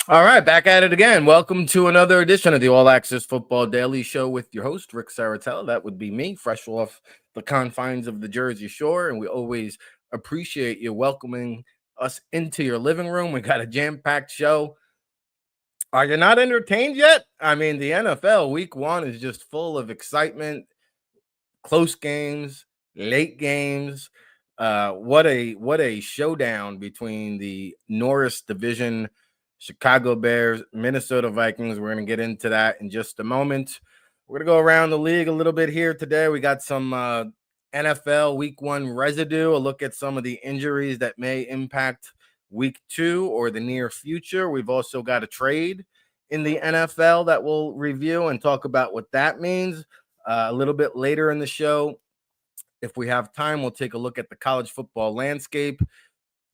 All right, back at it again. Welcome to another edition of the All Access Football Daily Show with your host, Ric Serritella. That would be me, fresh off the confines of the Jersey Shore. And we always appreciate you welcoming us into your living room. We got a jam-packed show. Are you not entertained yet? I mean, the NFL week one is just full of excitement, close games, late games. What a showdown between the Norris Division, Chicago Bears, Minnesota Vikings. We're going to get into that in just a moment. We're going to go around the league a little bit here today. We got some NFL week one residue, a look at some of the injuries that may impact week two or the near future. We've also got a trade in the NFL that we'll review and talk about what that means. A little bit later in the show, if we have time, we'll take a look at the college football landscape,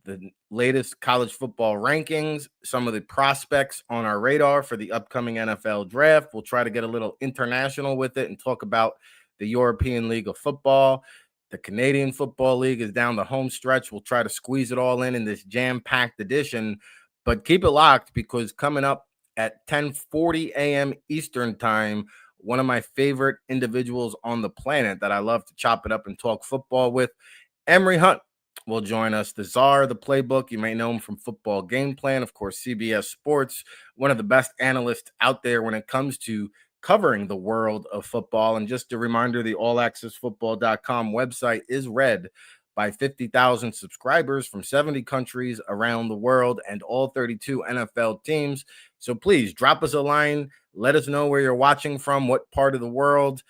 the latest college football rankings, some of the prospects on our radar for the upcoming NFL draft. We'll try to get a little international with it and talk about the European League of Football. The Canadian Football League is down the home stretch. We'll try to squeeze it all in this jam-packed edition, but keep it locked because coming up at 10:40 a.m. Eastern time, one of my favorite individuals on the planet that I love to chop it up and talk football with, Emory Hunt, will join us. The Czar, the Playbook, you may know him from Football Gameplan, of course, CBS Sports, one of the best analysts out there when it comes to covering the world of football. And just a reminder, the allaccessfootball.com website is read by 50,000 subscribers from 70 countries around the world and all 32 NFL teams. So please drop us a line. Let us know where you're watching from, what part of the world.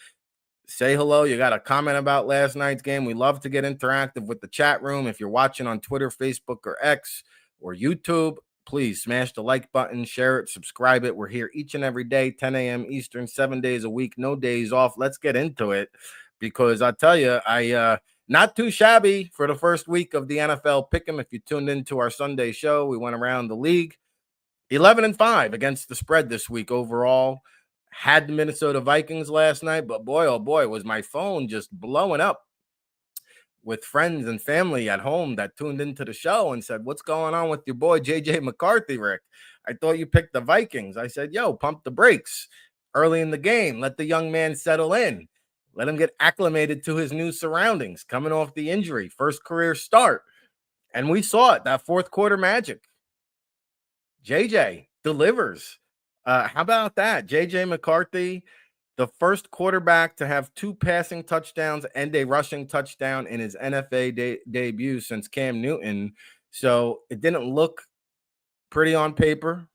Say hello. You got a comment about last night's game. We love to get interactive with the chat room. If you're watching on Twitter, Facebook, or X, or YouTube, please smash the like button, share it, subscribe it. We're here each and every day, 10 a.m. Eastern, 7 days a week, no days off. Let's get into it because I tell you, not too shabby for the first week of the NFL Pick'em. If you tuned into our Sunday show, we went around the league. 11-5 against the spread this week overall. Had the Minnesota Vikings last night, but boy, oh boy, was my phone just blowing up with friends and family at home that tuned into the show and said, "What's going on with your boy JJ McCarthy, Rick? I thought you picked the Vikings." I said, "Yo, pump the brakes early in the game. Let the young man settle in. Let him get acclimated to his new surroundings, coming off the injury, first career start." And we saw it, that fourth quarter magic. JJ delivers. How about that? JJ McCarthy, the first quarterback to have 2 passing touchdowns and a rushing touchdown in his NFL debut since Cam Newton. So it didn't look pretty on paper.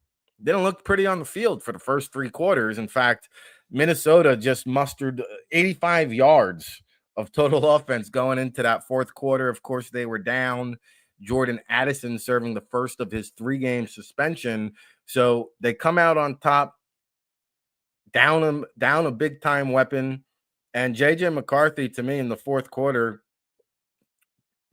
Didn't look pretty on the field for the first 3 quarters. In fact, Minnesota just mustered 85 yards of total offense going into that fourth quarter. Of course, they were down Jordan Addison serving the first of his 3-game suspension. So they come out on top, down a big time weapon. And JJ McCarthy, to me, in the fourth quarter,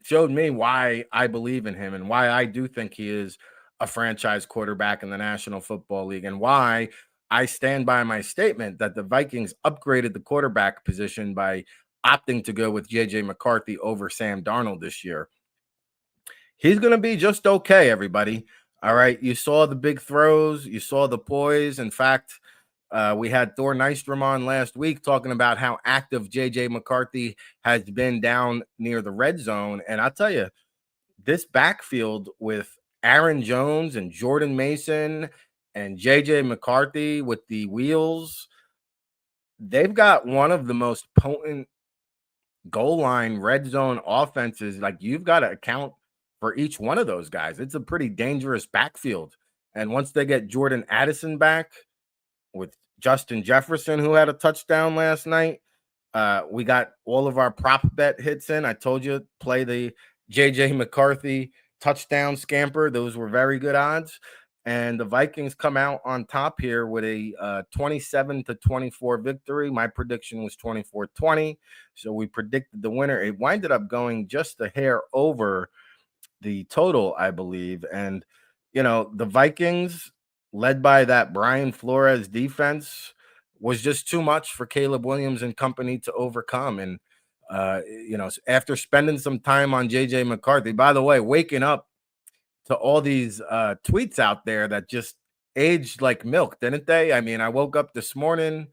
showed me why I believe in him and why I do think he is a franchise quarterback in the National Football League, and why I stand by my statement that the Vikings upgraded the quarterback position by opting to go with JJ McCarthy over Sam Darnold this year. He's going to be just okay, everybody. All right. You saw the big throws. You saw the poise. In fact, we had Thor Nystrom on last week talking about how active JJ McCarthy has been down near the red zone. And I'll tell you, this backfield with Aaron Jones and Jordan Mason and JJ McCarthy with the wheels, they've got one of the most potent goal line red zone offenses. Like, you've got to account for each one of those guys. It's a pretty dangerous backfield. And once they get Jordan Addison back with Justin Jefferson, who had a touchdown last night, we got all of our prop bet hits in. I told you, play the JJ McCarthy touchdown scamper. Those were very good odds. And the Vikings come out on top here with a 27-24 victory. My prediction was 24-20. So we predicted the winner. It winded up going just a hair over the total, I believe. And, you know, the Vikings, led by that Brian Flores defense, was just too much for Caleb Williams and company to overcome. And, you know, after spending some time on JJ McCarthy, by the way, waking up to all these tweets out there that just aged like milk, didn't they? I mean, I woke up this morning,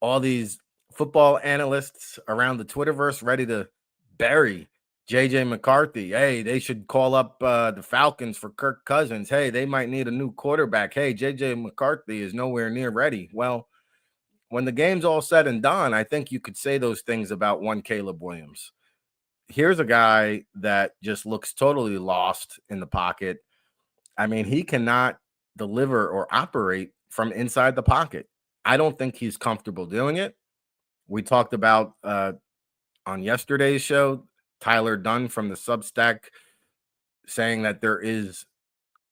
all these football analysts around the Twitterverse ready to bury JJ McCarthy. Hey, they should call up the Falcons for Kirk Cousins. Hey, they might need a new quarterback. Hey, JJ McCarthy is nowhere near ready. Well, when the game's all said and done, I think you could say those things about one Caleb Williams. Here's a guy that just looks totally lost in the pocket. I mean, he cannot deliver or operate from inside the pocket. I don't think he's comfortable doing it. We talked about on yesterday's show, Tyler Dunn from the Substack saying that there is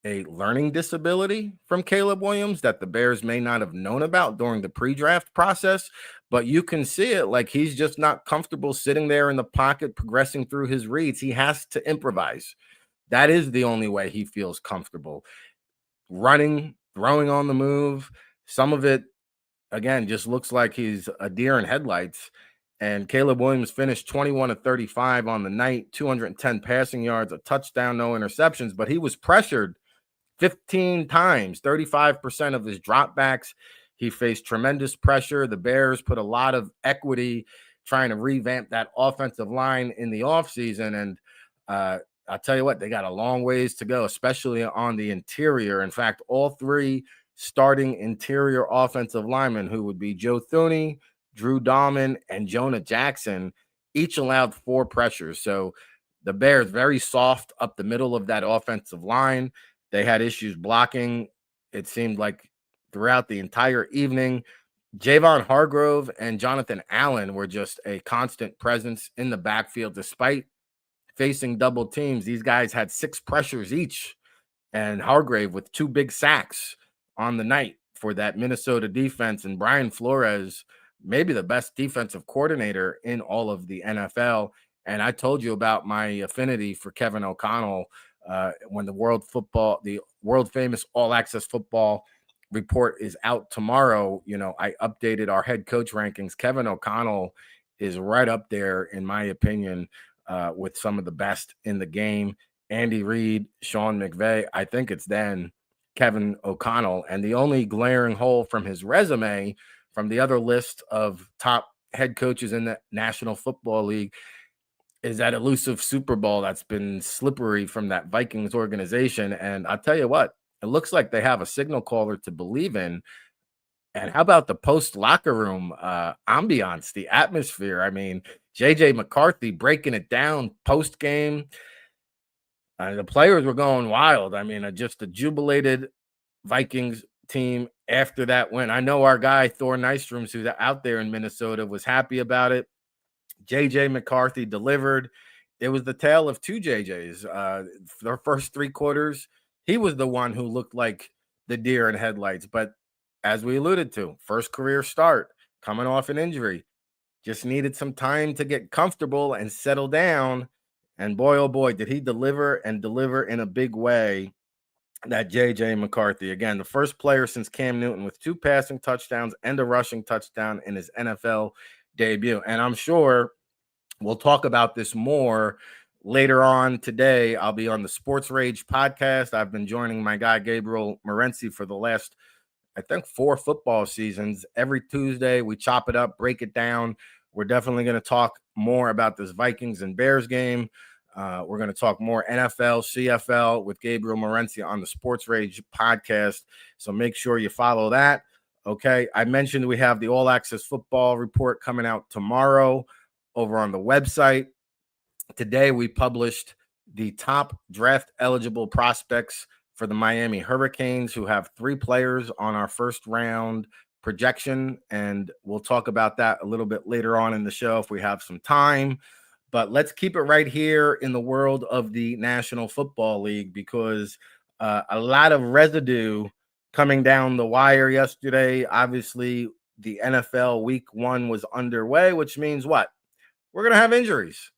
a learning disability from Caleb Williams that the Bears may not have known about during the pre-draft process, but you can see it, like he's just not comfortable sitting there in the pocket progressing through his reads. He has to improvise. That is the only way he feels comfortable. Running, throwing on the move, some of it again just looks like he's a deer in headlights. And Caleb Williams finished 21 of 35 on the night, 210 passing yards, a touchdown, no interceptions, but he was pressured 15 times, 35% of his dropbacks. He faced tremendous pressure. The Bears put a lot of equity trying to revamp that offensive line in the offseason. And I'll tell you what, they got a long ways to go, especially on the interior. In fact, all three starting interior offensive linemen, who would be Joe Thuney, Drew Dahlman, and Jonah Jackson, each allowed 4 pressures. So the Bears very soft up the middle of that offensive line. They had issues blocking, it seemed like, throughout the entire evening. Javon Hargrove and Jonathan Allen were just a constant presence in the backfield. Despite facing double teams, these guys had 6 pressures each, and Hargrave with 2 big sacks on the night for that Minnesota defense. And Brian Flores, maybe the best defensive coordinator in all of the NFL. And I told you about my affinity for Kevin O'Connell when the world famous All Access Football report is out tomorrow. You know, I updated our head coach rankings. Kevin O'Connell is right up there, in my opinion, with some of the best in the game. Andy Reid, Sean McVay. I think it's then Kevin O'Connell. And the only glaring hole from his resume from the other list of top head coaches in the National Football League is that elusive Super Bowl that's been slippery from that Vikings organization. And I'll tell you what, it looks like they have a signal caller to believe in. And how about the post locker room ambiance, the atmosphere? I mean, JJ McCarthy breaking it down post game. The players were going wild. I mean, just a jubilated Vikings team after that win. I know our guy Thor Nystrom's, who's out there in Minnesota, was happy about it. JJ McCarthy delivered. It was the tale of 2 JJs. The first 3 quarters, he was the one who looked like the deer in headlights. But as we alluded to, first career start, coming off an injury, just needed some time to get comfortable and settle down. And boy, oh boy, did he deliver, and deliver in a big way. That JJ McCarthy, again, the first player since Cam Newton with 2 passing touchdowns and a rushing touchdown in his NFL debut. And I'm sure we'll talk about this more later on today. I'll be on the Sports Rage podcast. I've been joining my guy Gabriel Morency for the last, I think, 4 football seasons. Every Tuesday, we chop it up, break it down. We're definitely going to talk more about this Vikings and Bears game. We're going to talk more NFL, CFL with Gabriel Morency on the Sports Rage podcast. So make sure you follow that. Okay. I mentioned we have the All Access Football report coming out tomorrow over on the website. Today, we published the top draft eligible prospects for the Miami Hurricanes, who have 3 players on our first round projection. And we'll talk about that a little bit later on in the show if we have some time. But let's keep it right here in the world of the National Football League, because a lot of residue coming down the wire yesterday. Obviously, the NFL Week 1 was underway, which means what? We're going to have injuries.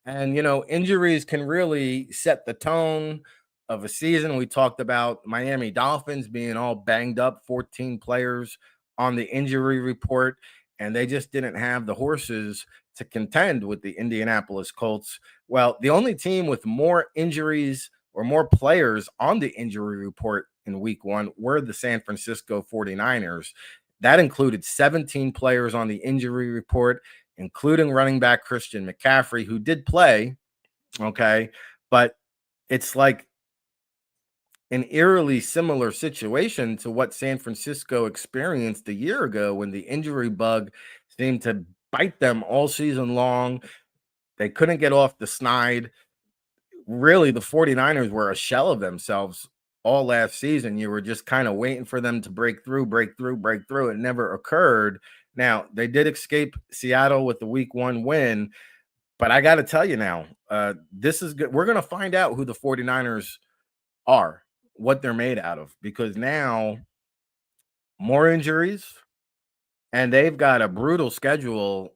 And, you know, injuries can really set the tone of a season. We talked about Miami Dolphins being all banged up, 14 players on the injury report, and they just didn't have the horses to contend with the Indianapolis Colts. Well, the only team with more injuries or more players on the injury report in week 1 were the San Francisco 49ers. That included 17 players on the injury report, including running back Christian McCaffrey, who did play, okay? But it's like an eerily similar situation to what San Francisco experienced a year ago when the injury bug seemed to bite them all season long. They couldn't get off the snide. Really, the 49ers were a shell of themselves all last season. You were just kind of waiting for them to break through, break through, break through. It never occurred. Now, they did escape Seattle with the week 1 win, but I got to tell you now, this is good. We're going to find out who the 49ers are, what they're made out of, because now more injuries, and they've got a brutal schedule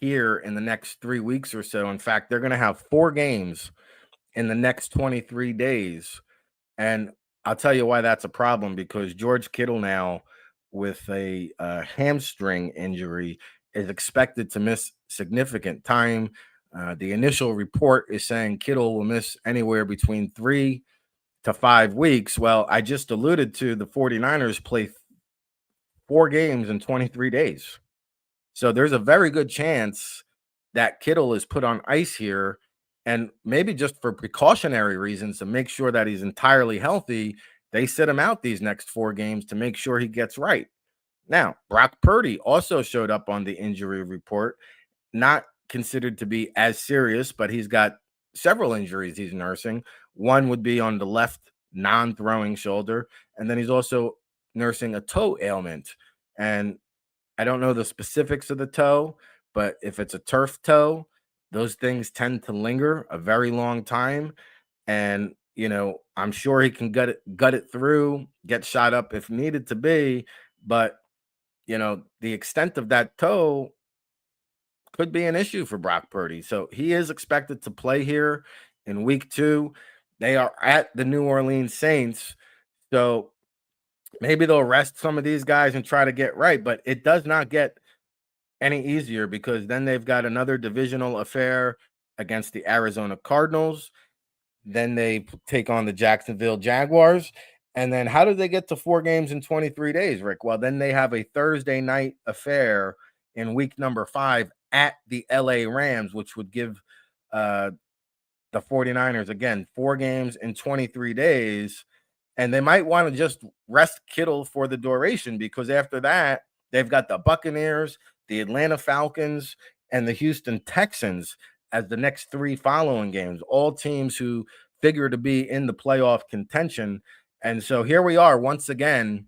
here in the next 3 weeks or so. In fact, they're going to have 4 games in the next 23 days. And I'll tell you why that's a problem, because George Kittle now with a hamstring injury is expected to miss significant time. The initial report is saying Kittle will miss anywhere between 3 to 5 weeks. Well, I just alluded to the 49ers play 4 games in 23 days. So there's a very good chance that Kittle is put on ice here, and maybe just for precautionary reasons to make sure that he's entirely healthy, they sit him out these next 4 games to make sure he gets right. Now, Brock Purdy also showed up on the injury report, not considered to be as serious, but he's got several injuries he's nursing. One would be on the left non-throwing shoulder, and then he's also nursing a toe ailment. And I don't know the specifics of the toe, but if it's a turf toe, those things tend to linger a very long time. And, I'm sure he can gut it through, get shot up if needed to be. But, the extent of that toe could be an issue for Brock Purdy. So he is expected to play here in week 2. They are at the New Orleans Saints. So maybe they'll rest some of these guys and try to get right, but it does not get any easier, because then they've got another divisional affair against the Arizona Cardinals. Then they take on the Jacksonville Jaguars. And then how do they get to 4 games in 23 days, Rick? Well, then they have a Thursday night affair in week number 5 at the LA Rams, which would give the 49ers, again, 4 games in 23 days. And they might want to just rest Kittle for the duration, because after that, they've got the Buccaneers, the Atlanta Falcons, and the Houston Texans as the next 3 following games, all teams who figure to be in the playoff contention. And so here we are once again,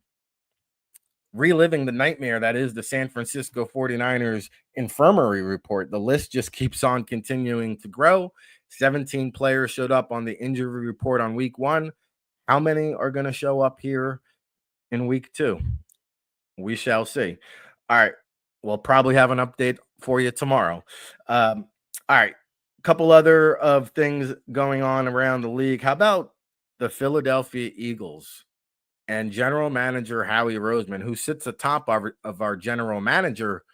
reliving the nightmare that is the San Francisco 49ers infirmary report. The list just keeps on continuing to grow. 17 players showed up on the injury report on week 1. How many are going to show up here in week 2? We shall see. All right. We'll probably have an update for you tomorrow. All right. A couple other of things going on around the league. How about the Philadelphia Eagles and general manager Howie Roseman, who sits atop of our general manager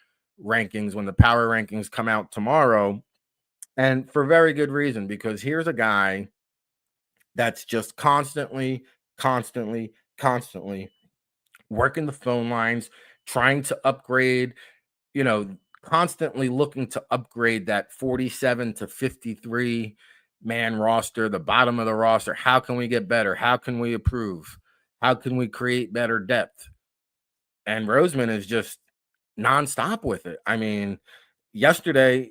rankings when the power rankings come out tomorrow? And for very good reason, because here's a guy that's just constantly working the phone lines, trying to upgrade, constantly looking to upgrade that 47 to 53 man roster, the bottom of the roster. How can we get better? How can we improve? How can we create better depth? And Roseman is just nonstop with it. I mean, yesterday,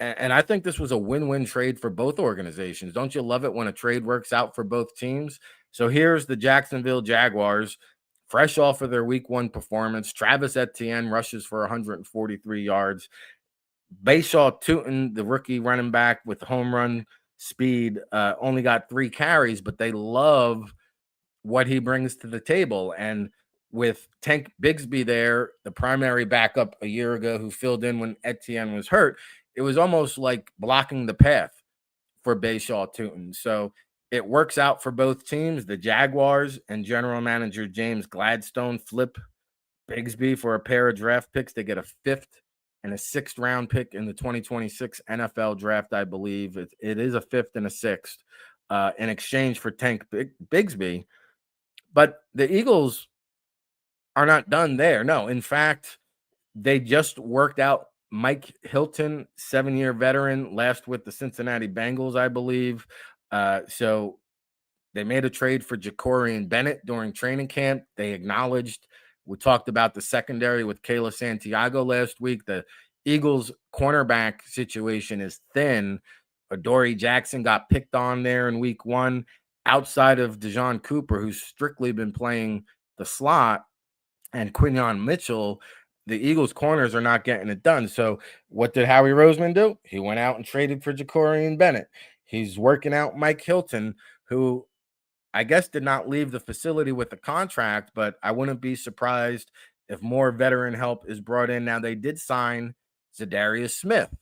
and I think this was a win-win trade for both organizations. Don't you love it when a trade works out for both teams? So here's the Jacksonville Jaguars, fresh off of their week 1 performance. Travis Etienne rushes for 143 yards. Bayshaw Tootin, the rookie running back with home run speed, only got 3 carries, but they love what he brings to the table. And with Tank Bigsby there, the primary backup a year ago who filled in when Etienne was hurt, it was almost like blocking the path for Bayshaw Tootin. So it works out for both teams. The Jaguars and general manager James Gladstone flip Bigsby for a pair of draft picks. They get a 5th and a 6th round pick in the 2026 NFL draft, I believe. It is a 5th and a 6th in exchange for Tank Bigsby. But the Eagles are not done there. No, in fact, they just worked out Mike Hilton, 7-year veteran, last with the Cincinnati Bengals, I believe. So they made a trade for Jacorian Bennett during training camp. They acknowledged, we talked about the secondary with Kayla Santiago last week. The Eagles cornerback situation is thin. Adoree Jackson got picked on there in week 1. Outside of Dejon Cooper, who's strictly been playing the slot, and Quinyon Mitchell, the Eagles corners are not getting it done. So what did Howie Roseman do? He went out and traded for Jacorian Bennett. He's working out Mike Hilton, who I guess did not leave the facility with a contract, but I wouldn't be surprised if more veteran help is brought in. Now, they did sign Zadarius Smith,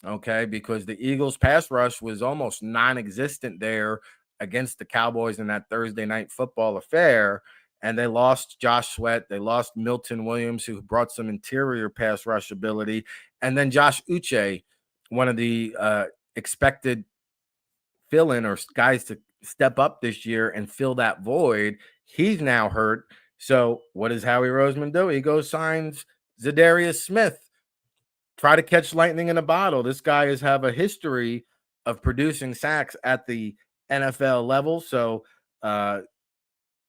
okay, because the Eagles pass rush was almost non-existent there against the Cowboys in that Thursday night football affair. And they lost Josh Sweat. They lost Milton Williams, who brought some interior pass rush ability. And then Josh Uche, one of the expected fill-in or guys to step up this year and fill that void. He's now hurt. So what does Howie Roseman do? He goes signs Zadarius Smith. Try to catch lightning in a bottle. This guy has have a history of producing sacks at the NFL level. So,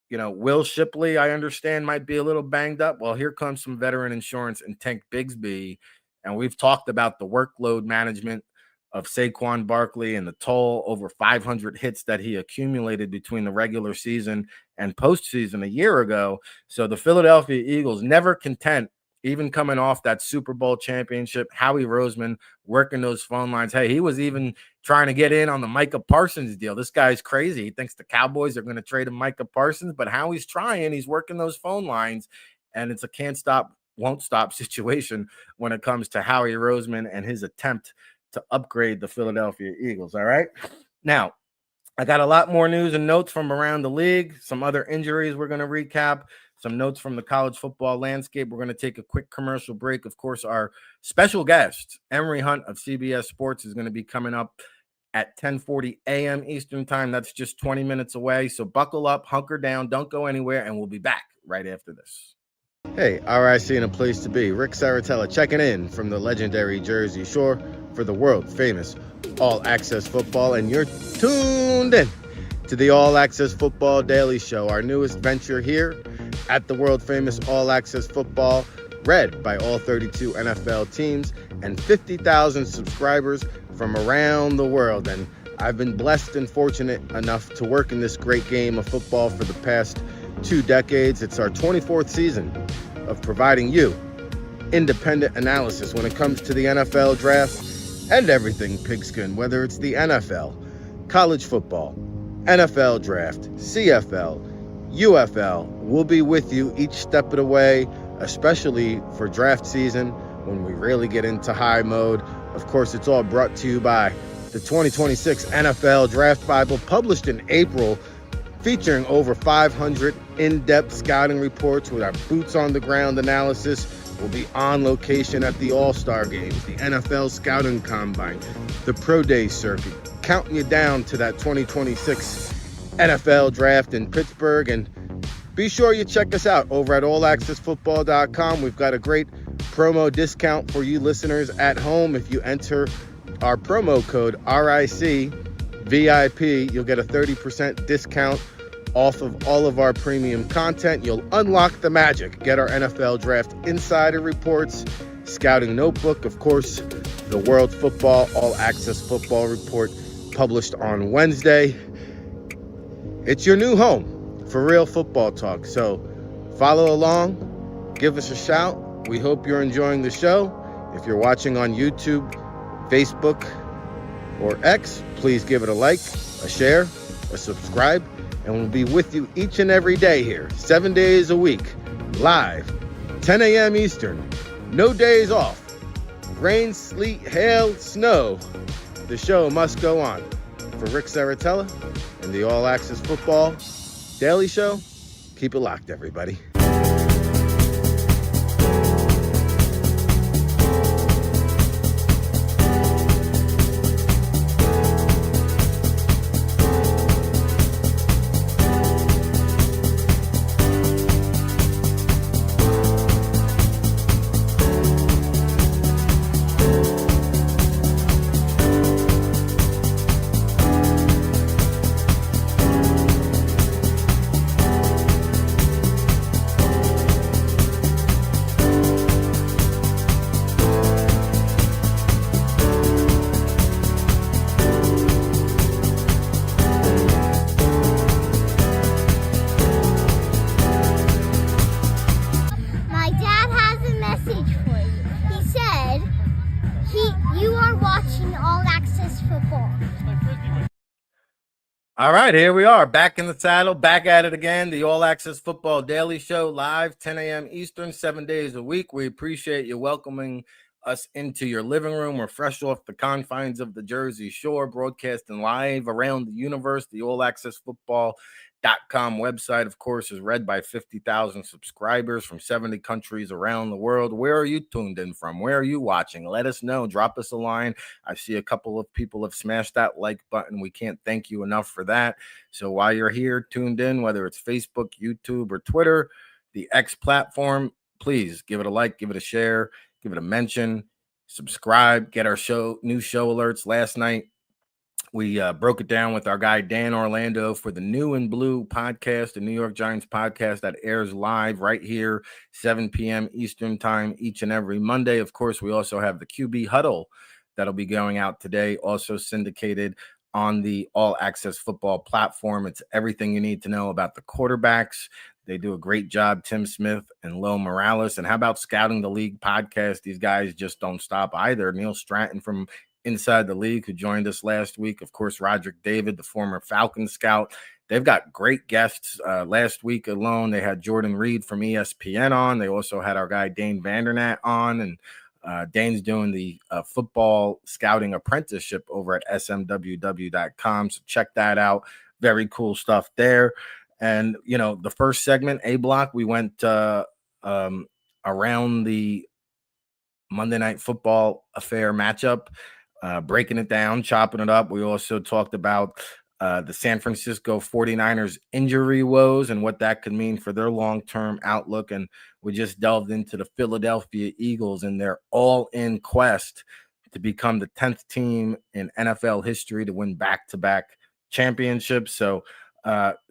Will Shipley, I understand, might be a little banged up. Well, here comes some veteran insurance and Tank Bigsby. And we've talked about the workload management of Saquon Barkley and the toll, over 500 hits that he accumulated between the regular season and postseason a year ago. So the Philadelphia Eagles, never content, even coming off that Super Bowl championship, Howie Roseman working those phone lines. Hey, he was even trying to get in on the Micah Parsons deal. This guy's crazy. He thinks the Cowboys are going to trade him Micah Parsons, but Howie's trying. He's working those phone lines, and it's a can't stop, won't stop situation when it comes to Howie Roseman and his attempt to upgrade the Philadelphia Eagles. All right. Now, I got a lot more news and notes from around the league, some other injuries we're going to recap, some notes from the college football landscape. We're going to take a quick commercial break. Of course, our special guest, Emory Hunt of CBS Sports, is going to be coming up at 10:40 a.m. Eastern time. That's just 20 minutes away. So buckle up, hunker down, don't go anywhere, and we'll be back right after this. Hey, RIC in a place to be. Ric Serritella checking in from the legendary Jersey Shore for the world-famous All Access Football, and you're tuned in to the All Access Football Daily Show, our newest venture here at the world-famous All Access Football, read by all 32 NFL teams and 50,000 subscribers from around the world. And I've been blessed and fortunate enough to work in this great game of football for the past 2 decades. It's our 24th season of providing you independent analysis when it comes to the NFL draft and everything pigskin, whether it's the NFL, college football, NFL draft, CFL, UFL. We'll be with you each step of the way, especially for draft season when we really get into high mode. Of course, it's all brought to you by the 2026 NFL Draft Bible, published in April, featuring over 500 in-depth scouting reports with our boots-on-the-ground analysis. We'll be on location at the All-Star Games, the NFL Scouting Combine, the Pro Day Circuit, counting you down to that 2026 NFL Draft in Pittsburgh. And be sure you check us out over at allaccessfootball.com. We've got a great promo discount for you listeners at home. If you enter our promo code RICVIP, you'll get a 30% discount off of all of our premium content. You'll unlock the magic. Get our NFL Draft Insider Reports, Scouting Notebook, of course, the World Football All Access Football Report, published on Wednesday. It's your new home for real football talk. So follow along, give us a shout. We hope you're enjoying the show. If you're watching on YouTube, Facebook, or X, please give it a like, a share, a subscribe, and we'll be with you each and every day here, 7 days a week, live, 10 a.m. Eastern, no days off, rain, sleet, hail, snow. The show must go on. For Ric Serritella and the All Access Football Daily Show, keep it locked, everybody. football. All right, here we are, back in the saddle, back at it again. The All Access Football Daily Show, live 10 a.m. Eastern, 7 days a week. We appreciate you welcoming us into your living room. We're fresh off the confines of the Jersey Shore, broadcasting live around the universe. The All Access Football.com website, of course, is read by 50,000 subscribers from 70 countries around the world. Where are you tuned in from? Where are you watching? Let us know. Drop us a line. I see a couple of people have smashed that like button. We can't thank you enough for that. So while you're here tuned in, whether it's Facebook, YouTube, or Twitter, the X platform, please give it a like, give it a share, give it a mention, subscribe, get our new show alerts. Last night, we broke it down with our guy Dan Orlando for the New and Blue podcast, the New York Giants podcast that airs live right here, 7 p.m. Eastern time each and every Monday. Of course, we also have the QB Huddle that'll be going out today, also syndicated on the All Access Football platform. It's everything you need to know about the quarterbacks. They do a great job, Tim Smith and Lo Morales. And how about Scouting the League podcast? These guys just don't stop either. Neil Stratton from Inside the League, who joined us last week. Of course, Roderick David, the former Falcon scout. They've got great guests. Last week alone, they had Jordan Reed from ESPN on. They also had our guy Dane Vandernat on, and Dane's doing the football scouting apprenticeship over at smww.com. So check that out. Very cool stuff there. And, you know, the first segment, A Block, we went around the Monday Night Football affair matchup, breaking it down, chopping it up. We also talked about the San Francisco 49ers injury woes and what that could mean for their long-term outlook. And we just delved into the Philadelphia Eagles and their all-in quest to become the 10th team in NFL history to win back-to-back championships. So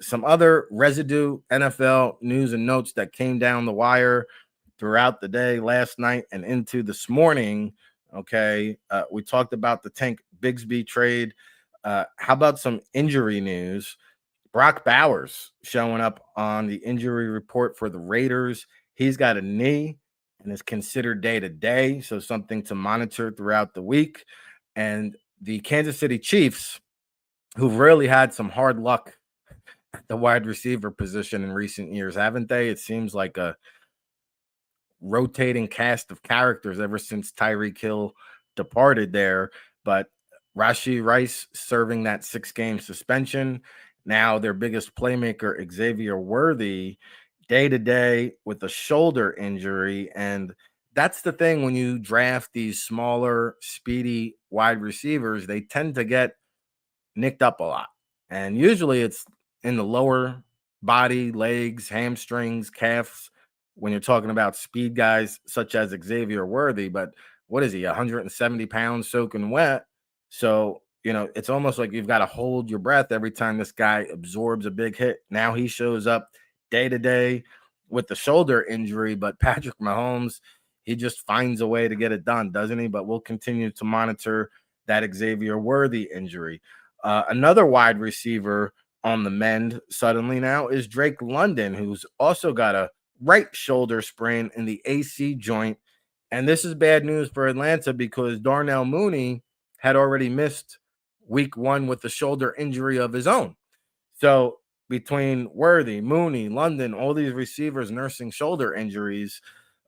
some other residue NFL news and notes that came down the wire throughout the day, last night, and into this morning. Okay, we talked about the Tank Bigsby trade. How about some injury news? Brock Bowers showing up on the injury report for the Raiders. He's got a knee and is considered day-to-day, so something to monitor throughout the week. And the Kansas City Chiefs, who've really had some hard luck at the wide receiver position in recent years, haven't they? It seems like a rotating cast of characters ever since Tyreek Hill departed there. But Rashee Rice serving that 6-game suspension. Now their biggest playmaker, Xavier Worthy, day-to-day with a shoulder injury. And that's the thing when you draft these smaller, speedy wide receivers, they tend to get nicked up a lot. And usually it's in the lower body, legs, hamstrings, calves, when you're talking about speed guys such as Xavier Worthy. But what is he, 170 pounds soaking wet? So, you know, it's almost like you've got to hold your breath every time this guy absorbs a big hit. Now he shows up day to day with the shoulder injury, but Patrick Mahomes, he just finds a way to get it done, doesn't he? But we'll continue to monitor that Xavier Worthy injury. Another wide receiver on the mend suddenly now is Drake London, who's also got a right shoulder sprain in the AC joint. And this is bad news for Atlanta because Darnell Mooney had already missed week 1 with the shoulder injury of his own. So between Worthy, Mooney, London, all these receivers nursing shoulder injuries,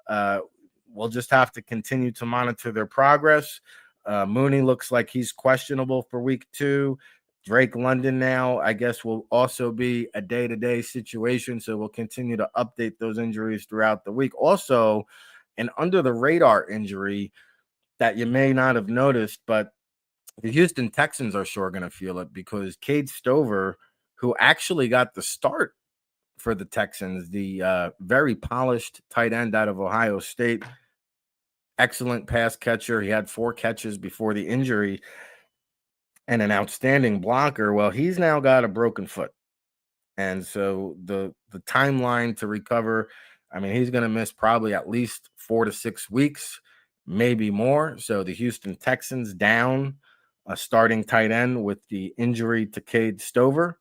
we'll just have to continue to monitor their progress. Mooney looks like he's questionable for week 2. Drake London now, I guess, will also be a day-to-day situation. So we'll continue to update those injuries throughout the week. Also, an under-the-radar injury that you may not have noticed, but the Houston Texans are sure going to feel it because Cade Stover, who actually got the start for the Texans, the very polished tight end out of Ohio State, excellent pass catcher. He had 4 catches before the injury and an outstanding blocker. Well, he's now got a broken foot. And so the timeline to recover, I mean, he's going to miss probably at least 4 to 6 weeks, maybe more. So the Houston Texans down a starting tight end with the injury to Cade Stover.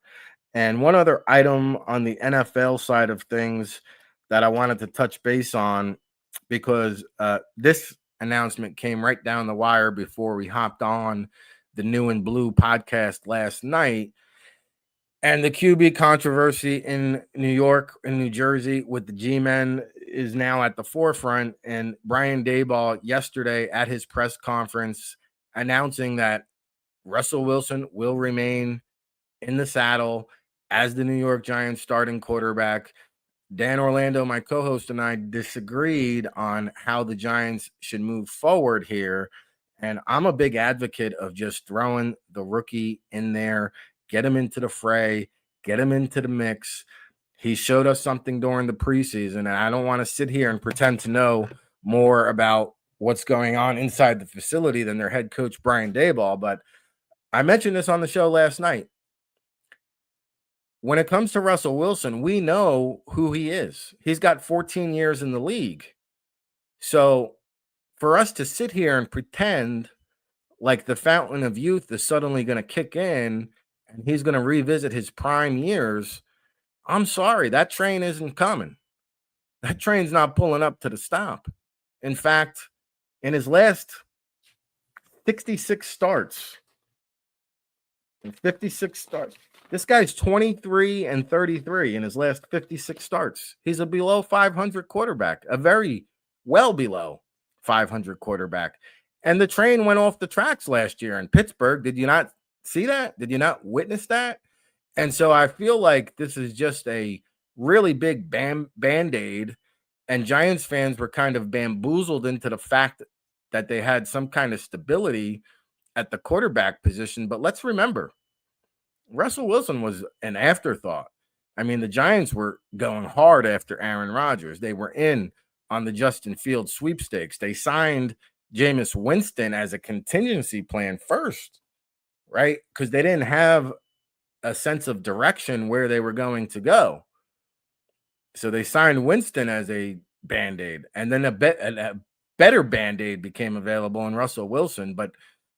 And one other item on the NFL side of things that I wanted to touch base on, because this announcement came right down the wire before we hopped on the New and Blue podcast last night. And the QB controversy in New York and New Jersey with the G-men is now at the forefront. And Brian Daboll yesterday at his press conference announcing that Russell Wilson will remain in the saddle as the New York Giants starting quarterback. Dan Orlando, my co-host, and I disagreed on how the Giants should move forward here. And I'm a big advocate of just throwing the rookie in there, get him into the fray, get him into the mix. He showed us something during the preseason, and I don't want to sit here and pretend to know more about what's going on inside the facility than their head coach, Brian Daboll. But I mentioned this on the show last night. When it comes to Russell Wilson, we know who he is. He's got 14 years in the league. So for us to sit here and pretend like the fountain of youth is suddenly going to kick in and he's going to revisit his prime years, I'm sorry, that train isn't coming. That train's not pulling up to the stop. In fact, in his last 66 starts, 56 starts, this guy's 23-33 in his last 56 starts. He's a below 500 quarterback, a very well below 500 quarterback. And the train went off the tracks last year in Pittsburgh. Did you not see that? Did you not witness that? And so I feel like this is just a really big Band-Aid. And Giants fans were kind of bamboozled into the fact that they had some kind of stability at the quarterback position. But let's remember, Russell Wilson was an afterthought. I mean, the Giants were going hard after Aaron Rodgers. They were in on the Justin Fields sweepstakes. They signed Jameis Winston as a contingency plan first, right? Because they didn't have a sense of direction where they were going to go. So they signed Winston as a Band-Aid, and then a better Band-Aid became available in Russell Wilson. But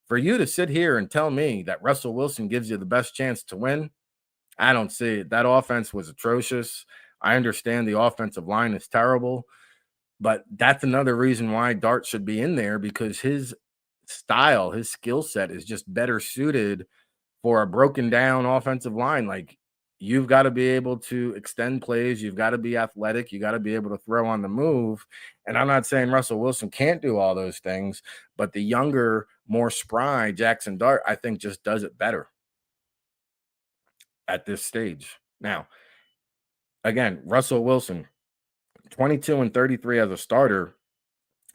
for you to sit here and tell me that Russell Wilson gives you the best chance to win, I don't see it. That offense was atrocious. I understand the offensive line is terrible, but that's another reason why Dart should be in there, because his style, his skill set is just better suited for a broken down offensive line. Like, you've got to be able to extend plays. You've got to be athletic. You got to be able to throw on the move. And I'm not saying Russell Wilson can't do all those things, but the younger, more spry Jackson Dart, I think, just does it better at this stage. Now, again, Russell Wilson, 22-33 as a starter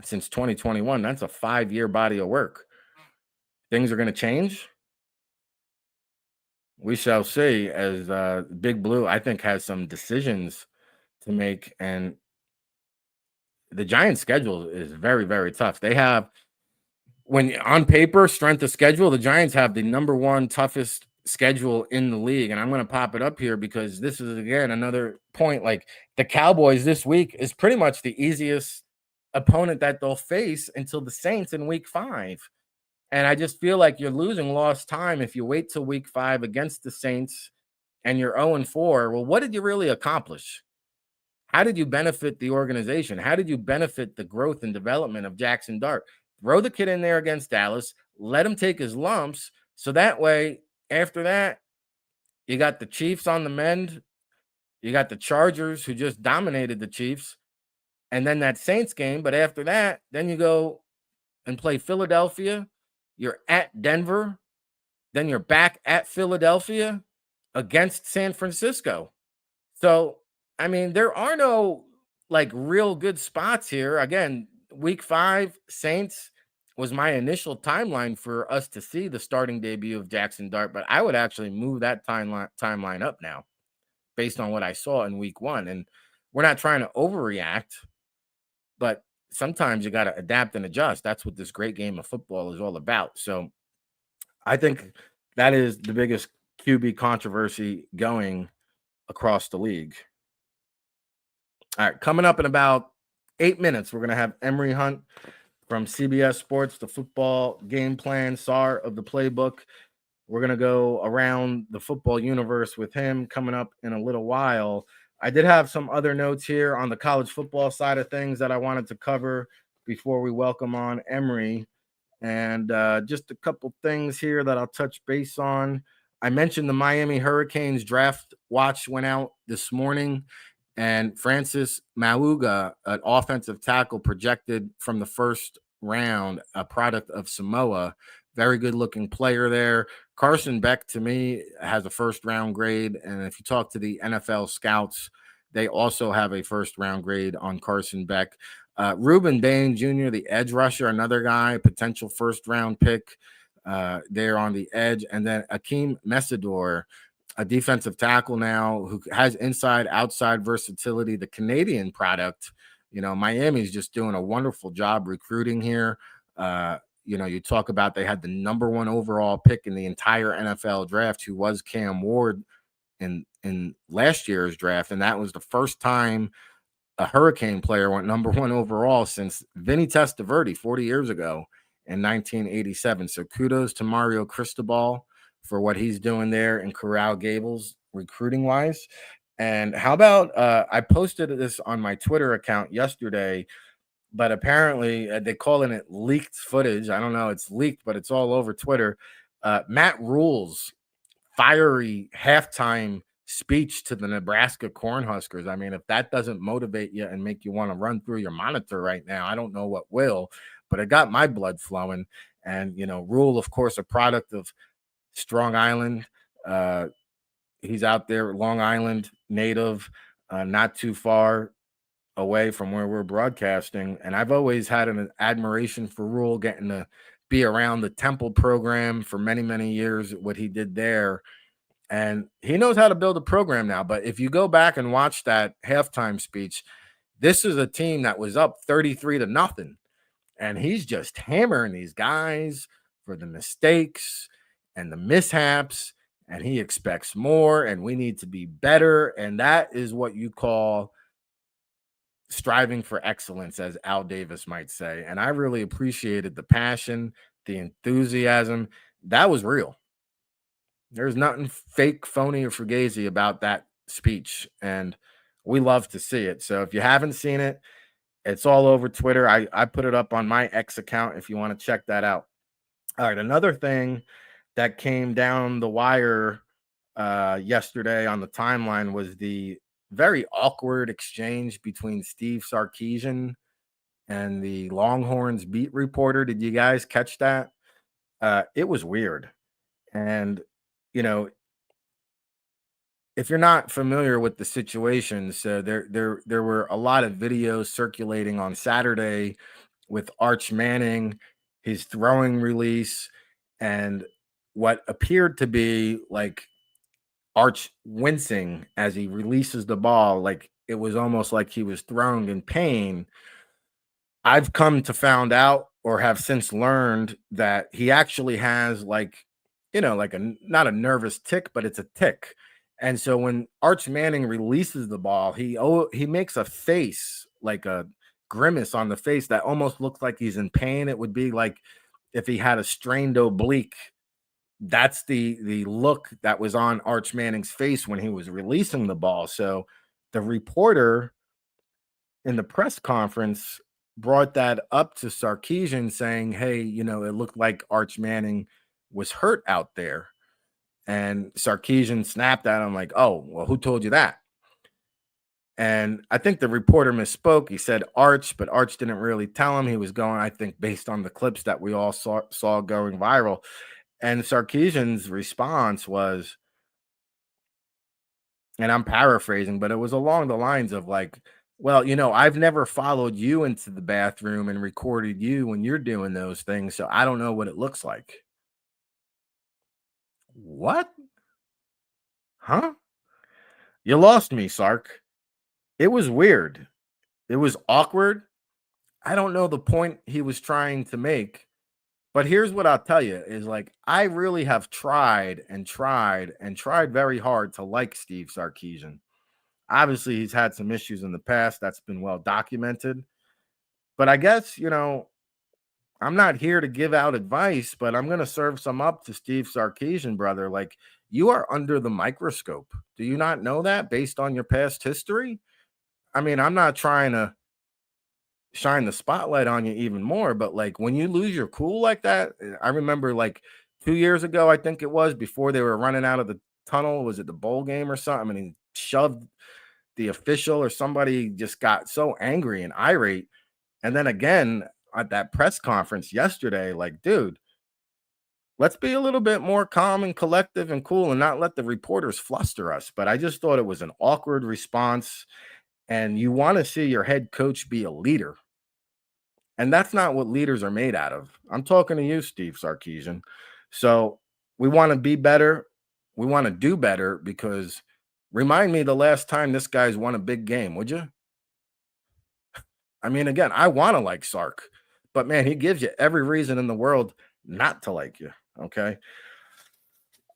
since 2021. That's a 5-year body of work. Things are going to change. We shall see, as Big Blue, I think, has some decisions to make. And the Giants' schedule is very, very tough. They have, when on paper, strength of schedule, the Giants have the number one toughest schedule in the league. And I'm going to pop it up here because this is, again, another point. Like, the Cowboys this week is pretty much the easiest opponent that they'll face until the Saints in week 5. And I just feel like you're losing lost time if you wait till week 5 against the Saints and you're 0-4. Well, what did you really accomplish? How did you benefit the organization? How did you benefit the growth and development of Jackson Dart? Throw the kid in there against Dallas, let him take his lumps, so that way, after that, you got the Chiefs on the mend. You got the Chargers, who just dominated the Chiefs, and then that Saints game. But after that, then you go and play Philadelphia. You're at Denver, then you're back at Philadelphia against San Francisco. So, I mean, there are no like real good spots here. Again, week 5, Saints was my initial timeline for us to see the starting debut of Jackson Dart, but I would actually move that timeline up now based on what I saw in week 1. And we're not trying to overreact, but sometimes you got to adapt and adjust. That's what this great game of football is all about. So I think that is the biggest QB controversy going across the league. All right, coming up in about 8 minutes, we're going to have Emory Hunt from CBS Sports, the football game plan, Czar of the Playbook. We're going to go around the football universe with him coming up in a little while. I did have some other notes here on the college football side of things that I wanted to cover before we welcome on Emory. And just a couple things here that I'll touch base on. I mentioned the Miami Hurricanes draft watch went out this morning, and Francis Mauga, an offensive tackle projected from the first round, a product of Samoa. Very good looking player there. Carson Beck, to me, has a first round grade. And if you talk to the NFL scouts, they also have a first round grade on Carson Beck. Ruben Bain Jr., the edge rusher, another guy, potential first round pick there on the edge. And then Akeem Messidor, a defensive tackle now who has inside outside versatility, the Canadian product. Miami's just doing a wonderful job recruiting here. You talk about they had the number one overall pick in the entire NFL draft, who was Cam Ward in last year's draft, and that was the first time a Hurricane player went number one overall since Vinny Testaverde 40 years ago in 1987. So kudos to Mario Cristobal for what he's doing there in Coral Gables recruiting wise. And how about I posted this on my Twitter account yesterday, but apparently they calling it leaked footage. I don't know, it's leaked, but it's all over Twitter. Matt Rule's fiery halftime speech to the Nebraska Cornhuskers. I mean, if that doesn't motivate you and make you want to run through your monitor right now, I don't know what will. But it got my blood flowing. And Rule, of course, a product of Strong Island. He's out there, Long Island native, not too far away from where we're broadcasting. And I've always had an admiration for Rule, getting to be around the Temple program for many, many years, what he did there. And he knows how to build a program now. But if you go back and watch that halftime speech, this is a team that was up 33-0. And he's just hammering these guys for the mistakes and the mishaps. And he expects more, and we need to be better. And that is what you call striving for excellence, as Al Davis might say. And I really appreciated the passion, the enthusiasm. That was real. There's nothing fake, phony, or fugazi about that speech, and we love to see it. So if you haven't seen it, it's all over Twitter. I put it up on my X account if you want to check that out. All right, another thing that came down the wire yesterday on the timeline was the very awkward exchange between Steve Sarkisian and the Longhorns beat reporter. Did you guys catch that? It was weird. And, if you're not familiar with the situation, so there were a lot of videos circulating on Saturday with Arch Manning, his throwing release, and what appeared to be like Arch wincing as he releases the ball, like it was almost like he was throwing in pain. I've come to found out, or have since learned, that he actually has like a not a nervous tick, but it's a tick. And so when Arch Manning releases the ball, he makes a face, like a grimace on the face that almost looks like he's in pain. It would be like if he had a strained oblique. That's the look that was on Arch Manning's face when he was releasing the ball. So the reporter in the press conference brought that up to Sarkisian, saying, hey, it looked like Arch Manning was hurt out there. And Sarkisian snapped at him like, oh, well, who told you that? And I think the reporter misspoke. He said Arch, but Arch didn't really tell him. He was going, I think, based on the clips that we all saw going viral. And Sarkisian's response was, and I'm paraphrasing, but it was along the lines of like, well, I've never followed you into the bathroom and recorded you when you're doing those things, so I don't know what it looks like. What? Huh? You lost me, Sark. It was weird. It was awkward. I don't know the point he was trying to make, but here's what I'll tell you is like, I really have tried and tried and tried very hard to like Steve Sarkisian. Obviously, he's had some issues in the past. That's been well documented. But I guess, I'm not here to give out advice, but I'm going to serve some up to Steve Sarkisian, brother. Like, you are under the microscope. Do you not know that based on your past history? I mean, I'm not trying to shine the spotlight on you even more. But like when you lose your cool like that, I remember like 2 years ago, I think it was, before they were running out of the tunnel, was it the bowl game or something? And he shoved the official, or somebody just got so angry and irate. And then again at that press conference yesterday, like, dude, let's be a little bit more calm and collective and cool and not let the reporters fluster us. But I just thought it was an awkward response. And you want to see your head coach be a leader. And that's not what leaders are made out of. I'm talking to you, Steve Sarkisian. So we want to be better. We want to do better, because remind me the last time this guy's won a big game, would you? I mean, again, I want to like Sark, but man, he gives you every reason in the world not to like you. Okay.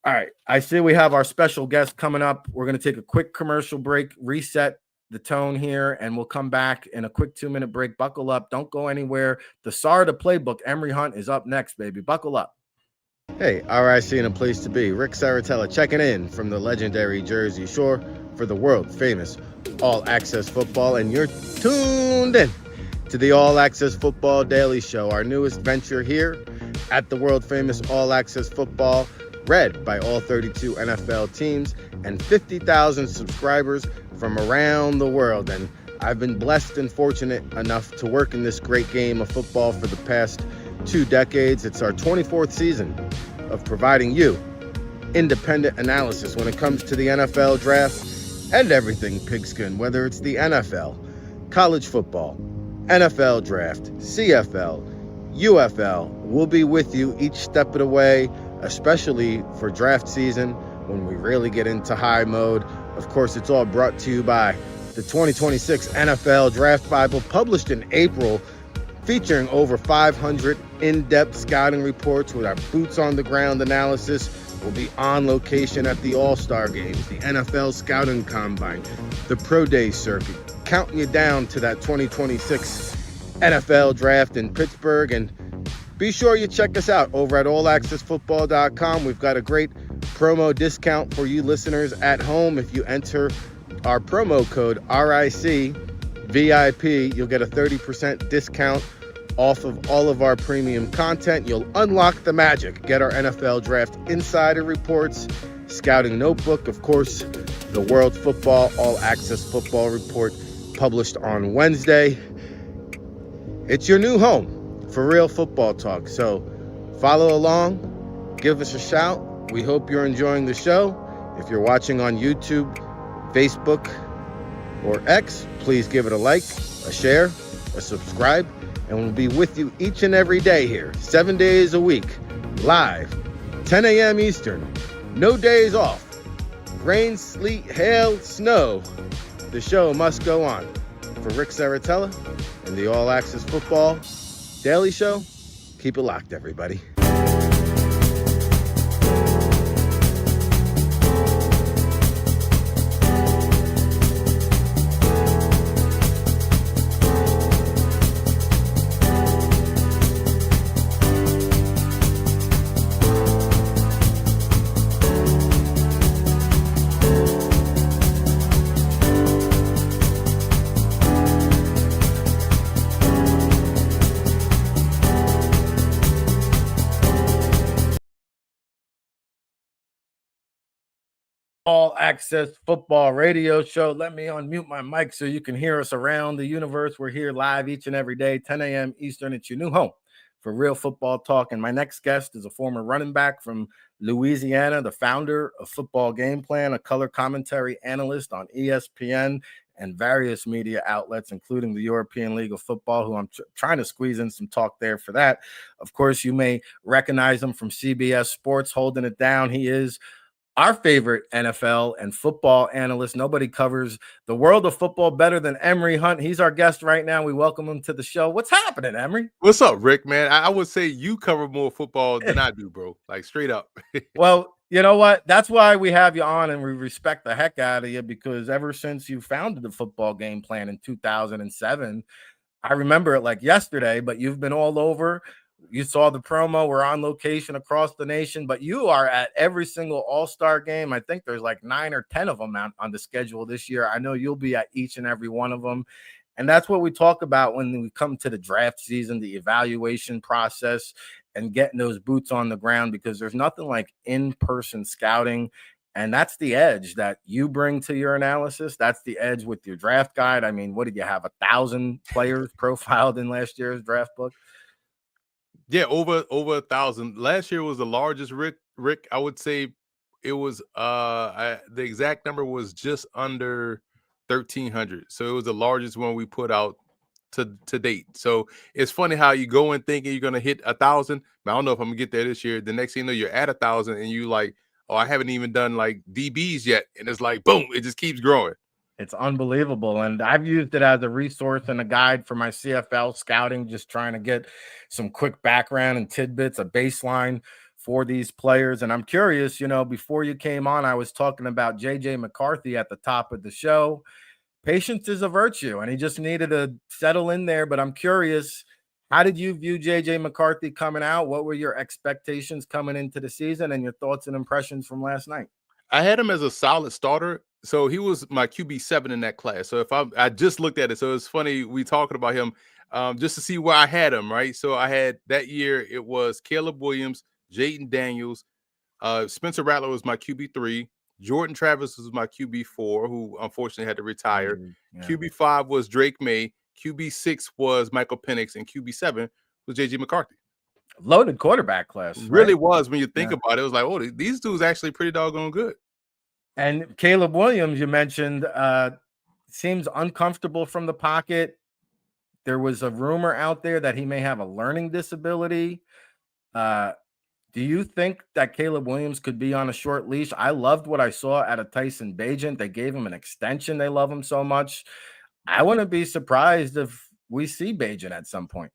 All right. I see we have our special guest coming up. We're going to take a quick commercial break, reset the tone here, and we'll come back in a quick 2-minute break. Buckle up. Don't go anywhere. The Czar, the Playbook, Emory Hunt is up next, baby. Buckle up. Hey, RIC and a place to be. Ric Serritella checking in from the legendary Jersey Shore for the world famous All Access Football, and you're tuned in to the All Access Football Daily Show, our newest venture here at the world famous All Access Football, read by all 32 NFL teams and 50,000 subscribers from around the world. And I've been blessed and fortunate enough to work in this great game of football for the past 2 decades. It's our 24th season of providing you independent analysis when it comes to the NFL draft and everything pigskin, whether it's the NFL, college football, NFL draft, CFL, UFL. We'll be with you each step of the way, especially for draft season when we really get into high mode. Of course, it's all brought to you by the 2026 NFL Draft Bible, published in April, featuring over 500 in-depth scouting reports with our boots-on-the-ground analysis. We'll be on location at the All-Star Games, the NFL Scouting Combine, the Pro Day Circuit, counting you down to that 2026 NFL Draft in Pittsburgh. And be sure you check us out over at allaccessfootball.com. We've got a great promo discount for you listeners at home. If you enter our promo code RICVIP, you'll get a 30% discount off of all of our premium content. You'll unlock the magic. Get our NFL Draft Insider Reports, Scouting Notebook, of course, the World Football All Access Football Report, published on Wednesday. It's your new home for real football talk. So follow along, give us a shout. We hope you're enjoying the show. If you're watching on YouTube, Facebook, or X, please give it a like, a share, a subscribe, and we'll be with you each and every day here, 7 days a week, live, 10 a.m. Eastern, no days off. Rain, sleet, hail, snow, the show must go on. For Ric Serritella and the All Access Football Daily Show, keep it locked, everybody. All Access Football Radio Show. Let me unmute my mic so you can hear us around the universe. We're here live each and every day, 10 a.m. Eastern. It's your new home for real football talk. And my next guest is a former running back from Louisiana, the founder of Football Gameplan, a color commentary analyst on ESPN and various media outlets, including the European League of Football, who I'm trying to squeeze in some talk there for that. Of course, you may recognize him from CBS Sports, holding it down. He is our favorite NFL and football analyst. Nobody covers the world of football better than Emory Hunt. He's our guest right now. We welcome him to the show. What's happening, Emory? What's up, Rick, man? I would say you cover more football than I do, bro. Like, straight up. Well, you know what? That's why we have you on, and we respect the heck out of you, because ever since you founded the Football Game Plan in 2007, I remember it like yesterday, but you've been all over. You saw the promo. We're on location across the nation, but you are at every single All-Star game. I think there's like 9 or 10 of them on the schedule this year. I know you'll be at each and every one of them. And that's what we talk about when we come to the draft season, the evaluation process, and getting those boots on the ground, because there's nothing like in-person scouting. And that's the edge that you bring to your analysis. That's the edge with your draft guide. I mean, what did you have, 1,000 players profiled in last year's draft book? Yeah, over 1,000. Last year was the largest. Rick, I would say it was the exact number was just under 1,300. So it was the largest one we put out to date. So it's funny how you go in thinking you're gonna hit 1,000. I don't know if I'm gonna get there this year. The next thing you know, you're at 1,000 and you like, oh, I haven't even done like DBs yet. And it's like boom, it just keeps growing. It's unbelievable. And I've used it as a resource and a guide for my CFL scouting, just trying to get some quick background and tidbits, a baseline for these players. And I'm curious, before you came on, I was talking about JJ McCarthy at the top of the show. Patience is a virtue, and he just needed to settle in there. But I'm curious, how did you view JJ McCarthy coming out? What were your expectations coming into the season, and your thoughts and impressions from last night? I had him as a solid starter. So he was my QB7 in that class. So I just looked at it. So it's funny we talking about him just to see where I had him, right? So I had that year it was Caleb Williams, Jaden Daniels, Spencer Rattler was my QB3, Jordan Travis was my QB4, who unfortunately had to retire. Yeah. QB5 was Drake May, QB6 was Michael Penix, and QB7 was JJ McCarthy. Loaded quarterback class. Really right? was when you think about it. It was like, oh, these dudes actually pretty doggone good. And Caleb Williams, you mentioned, seems uncomfortable from the pocket. There was a rumor out there that he may have a learning disability. Do you think that Caleb Williams could be on a short leash? I loved what I saw out of Tyson Bagent. They gave him an extension. They love him so much. I wouldn't be surprised if we see Bagent at some point.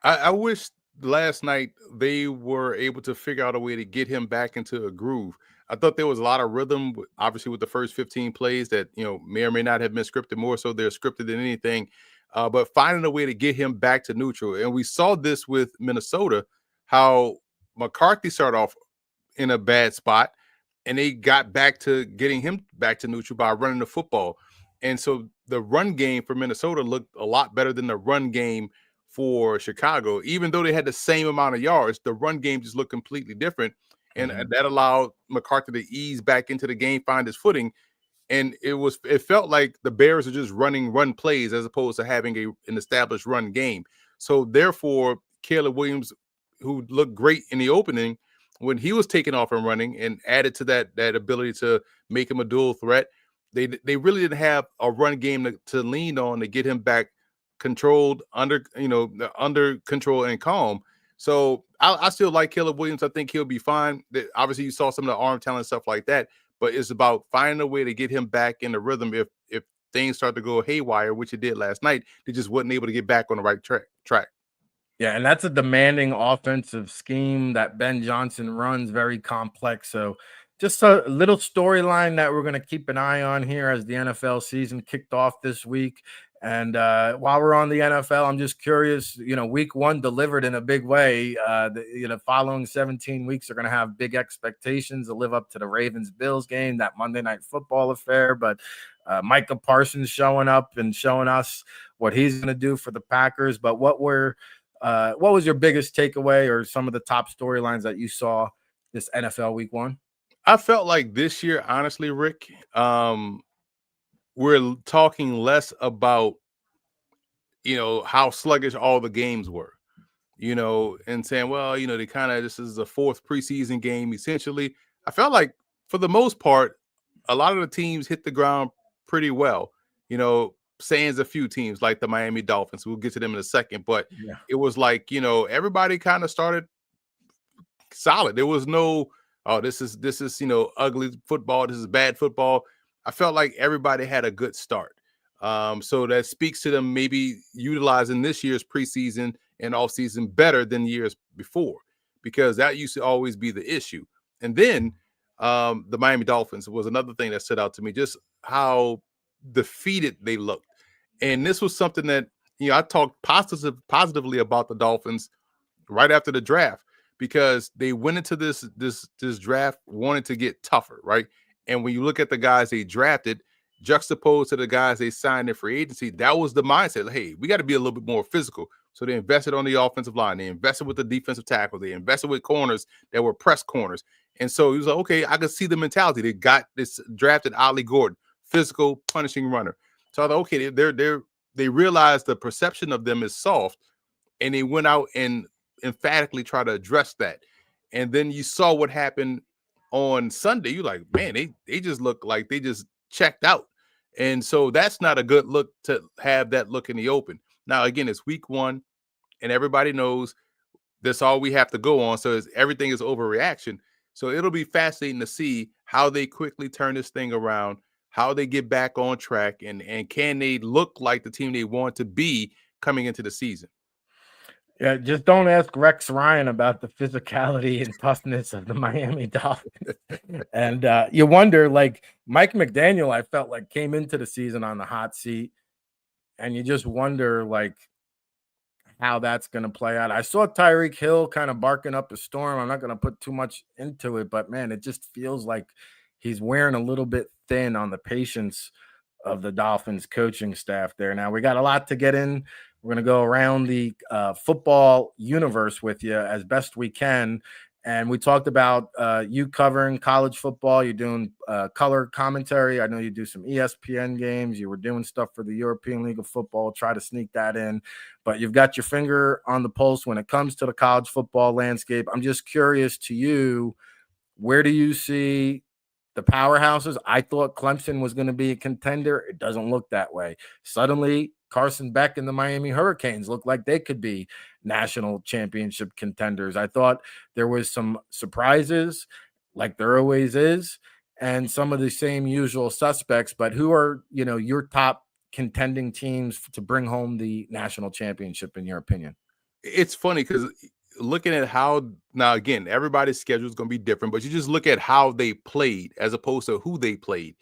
I wish last night they were able to figure out a way to get him back into a groove. I thought there was a lot of rhythm, obviously, with the first 15 plays that may or may not have been scripted. More so, they're scripted than anything. But finding a way to get him back to neutral, and we saw this with Minnesota, how McCarthy started off in a bad spot, and they got back to getting him back to neutral by running the football. And so the run game for Minnesota looked a lot better than the run game for Chicago. Even though they had the same amount of yards, the run game just looked completely different. And that allowed McCarthy to ease back into the game, find his footing. And it felt like the Bears are just running run plays as opposed to having an established run game. So therefore, Caleb Williams, who looked great in the opening, when he was taking off and running and added to that ability to make him a dual threat, they really didn't have a run game to lean on to get him back controlled, under control and calm. So I still like Caleb Williams. I think he'll be fine. Obviously, you saw some of the arm talent stuff like that, but it's about finding a way to get him back in the rhythm. If things start to go haywire, which it did last night, they just wasn't able to get back on the right track. Yeah, and that's a demanding offensive scheme that Ben Johnson runs, very complex. So just a little storyline that we're going to keep an eye on here as the NFL season kicked off this week. And while we're on the NFL, I'm just curious, week one delivered in a big way. The following 17 weeks are going to have big expectations to live up to the Ravens-Bills game, that Monday Night Football affair. But Micah Parsons showing up and showing us what he's going to do for the Packers. But what was your biggest takeaway or some of the top storylines that you saw this NFL week one? I felt like this year, honestly, Rick, we're talking less about, how sluggish all the games were, and saying, well, this is the fourth preseason game, essentially. I felt like for the most part, a lot of the teams hit the ground pretty well, sans a few teams like the Miami Dolphins. We'll get to them in a second, but it was like, everybody kind of started solid. There was no, oh, this is ugly football. This is bad football. I felt like everybody had a good start. So that speaks to them maybe utilizing this year's preseason and offseason better than years before, because that used to always be the issue. And then the Miami Dolphins was another thing that stood out to me, just how defeated they looked. And this was something that, I talked positively about the Dolphins right after the draft, because they went into this draft wanting to get tougher, right? And when you look at the guys they drafted, juxtaposed to the guys they signed in free agency, that was the mindset. Like, hey, we got to be a little bit more physical. So they invested on the offensive line. They invested with the defensive tackle. They invested with corners that were press corners. And so he was like, okay, I could see the mentality. They got this drafted Ollie Gordon, physical, punishing runner. So I thought, okay, they realized the perception of them is soft, and they went out and emphatically tried to address that. And then you saw what happened on Sunday. You're like, man, they just look like they just checked out. And so that's not a good look to have that look in the open. Now, again, it's week one, and everybody knows that's all we have to go on. So everything is overreaction. So it'll be fascinating to see how they quickly turn this thing around, how they get back on track, and can they look like the team they want to be coming into the season. Yeah, just don't ask Rex Ryan about the physicality and toughness of the Miami Dolphins. And you wonder, like Mike McDaniel, I felt like came into the season on the hot seat, and you just wonder, like, how that's going to play out. I saw Tyreek Hill kind of barking up a storm. I'm not going to put too much into it, but man, it just feels like he's wearing a little bit thin on the patience of the Dolphins coaching staff there. Now, we got a lot to get in. We're going to go around the football universe with you as best we can. And we talked about you covering college football. You're doing color commentary. I know you do some ESPN games. You were doing stuff for the European League of Football. Try to sneak that in. But you've got your finger on the pulse when it comes to the college football landscape. I'm just curious to you, where do you see the powerhouses? I thought Clemson was going to be a contender. It doesn't look that way. Suddenly, Carson Beck and the Miami Hurricanes look like they could be national championship contenders. I thought there was some surprises, like there always is, and some of the same usual suspects. But who are, your top contending teams to bring home the national championship, in your opinion? It's funny because looking at how now again everybody's schedule is going to be different, but you just look at how they played as opposed to who they played.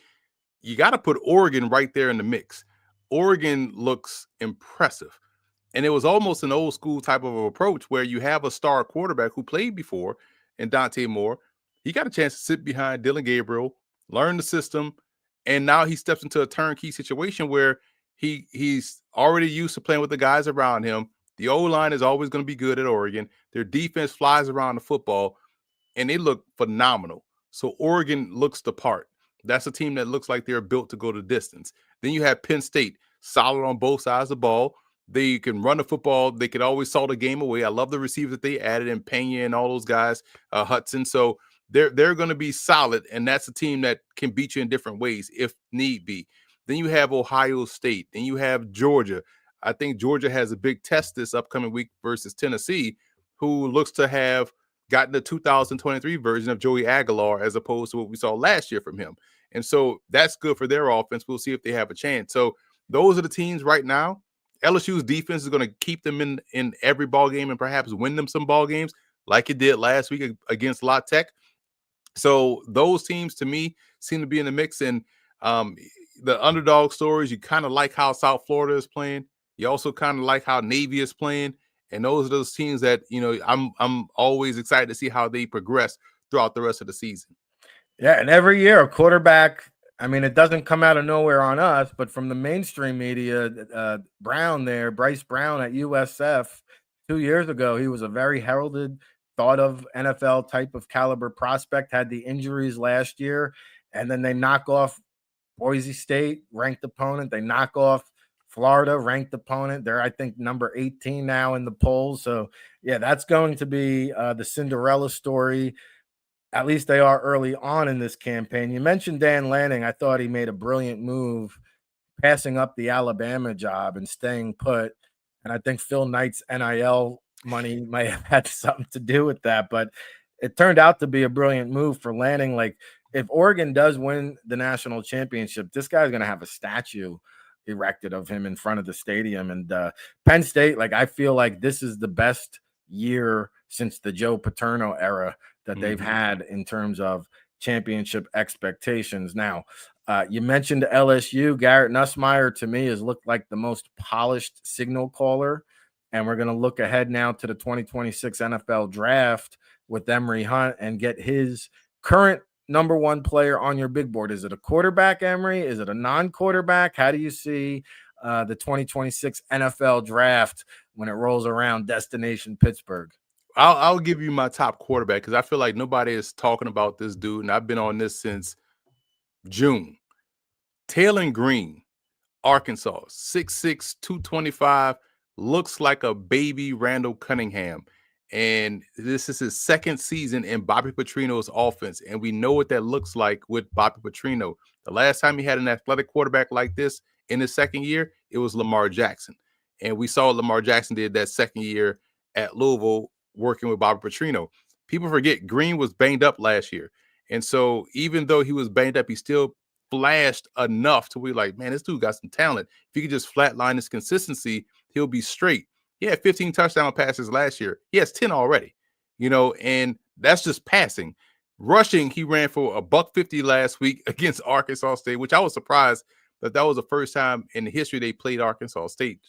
You got to put Oregon right there in the mix. Oregon looks impressive. And it was almost an old school type of approach where you have a star quarterback who played before and Dante Moore. He got a chance to sit behind Dylan Gabriel, learn the system, and now he steps into a turnkey situation where he's already used to playing with the guys around him. The O-line is always going to be good at Oregon. Their defense flies around the football, and they look phenomenal. So Oregon looks the part. That's a team that looks like they're built to go the distance. Then you have Penn State, solid on both sides of the ball. They can run the football. They could always saw the game away. I love the receivers that they added in Pena and all those guys, Hudson. So they're going to be solid, and that's a team that can beat you in different ways if need be. Then you have Ohio State. Then you have Georgia. I think Georgia has a big test this upcoming week versus Tennessee, who looks to have gotten the 2023 version of Joey Aguilar as opposed to what we saw last year from him. And so that's good for their offense. We'll see if they have a chance. So those are the teams right now. LSU's defense is going to keep them in every ball game and perhaps win them some ball games like it did last week against La Tech. So those teams to me seem to be in the mix. And the underdog stories, you kind of like how South Florida is playing. You also kind of like how Navy is playing. And those are those teams that, I'm always excited to see how they progress throughout the rest of the season. Yeah, and every year a quarterback, I mean, it doesn't come out of nowhere on us, but from the mainstream media, Bryce Brown at USF 2 years ago, he was a very heralded, thought of NFL type of caliber prospect, had the injuries last year, and then they knock off Boise State, ranked opponent. They knock off Florida, ranked opponent. They're, I think, number 18 now in the polls. So, yeah, that's going to be the Cinderella story. At least they are early on in this campaign. You mentioned Dan Lanning. I thought he made a brilliant move passing up the Alabama job and staying put. And I think Phil Knight's NIL money might have had something to do with that. But it turned out to be a brilliant move for Lanning. Like, if Oregon does win the national championship, this guy's going to have a statue erected of him in front of the stadium. And Penn State, like, I feel like this is the best year since the Joe Paterno era that they've had in terms of championship expectations. Now, you mentioned LSU. Garrett Nussmeier, to me, has looked like the most polished signal caller. And we're going to look ahead now to the 2026 NFL draft with Emory Hunt and get his current number one player on your big board? Is it a quarterback, Emory? Is it a non-quarterback? How do you see the 2026 NFL draft when it rolls around destination Pittsburgh? I'll give you my top quarterback because I feel like nobody is talking about this dude, and I've been on this since June. Taylor Green, Arkansas, 6'6", 225, looks like a baby Randall Cunningham. And this is his second season in Bobby Petrino's offense. And we know what that looks like with Bobby Petrino. The last time he had an athletic quarterback like this in his second year, it was Lamar Jackson. And we saw what Lamar Jackson did that second year at Louisville working with Bobby Petrino. People forget Green was banged up last year. And so even though he was banged up, he still flashed enough to be like, man, this dude got some talent. If he could just flatline his consistency, he'll be straight. He had 15 touchdown passes last year. He has 10 already, and that's just passing. Rushing, he ran for $150 last week against Arkansas State, which I was surprised that was the first time in the history they played Arkansas State.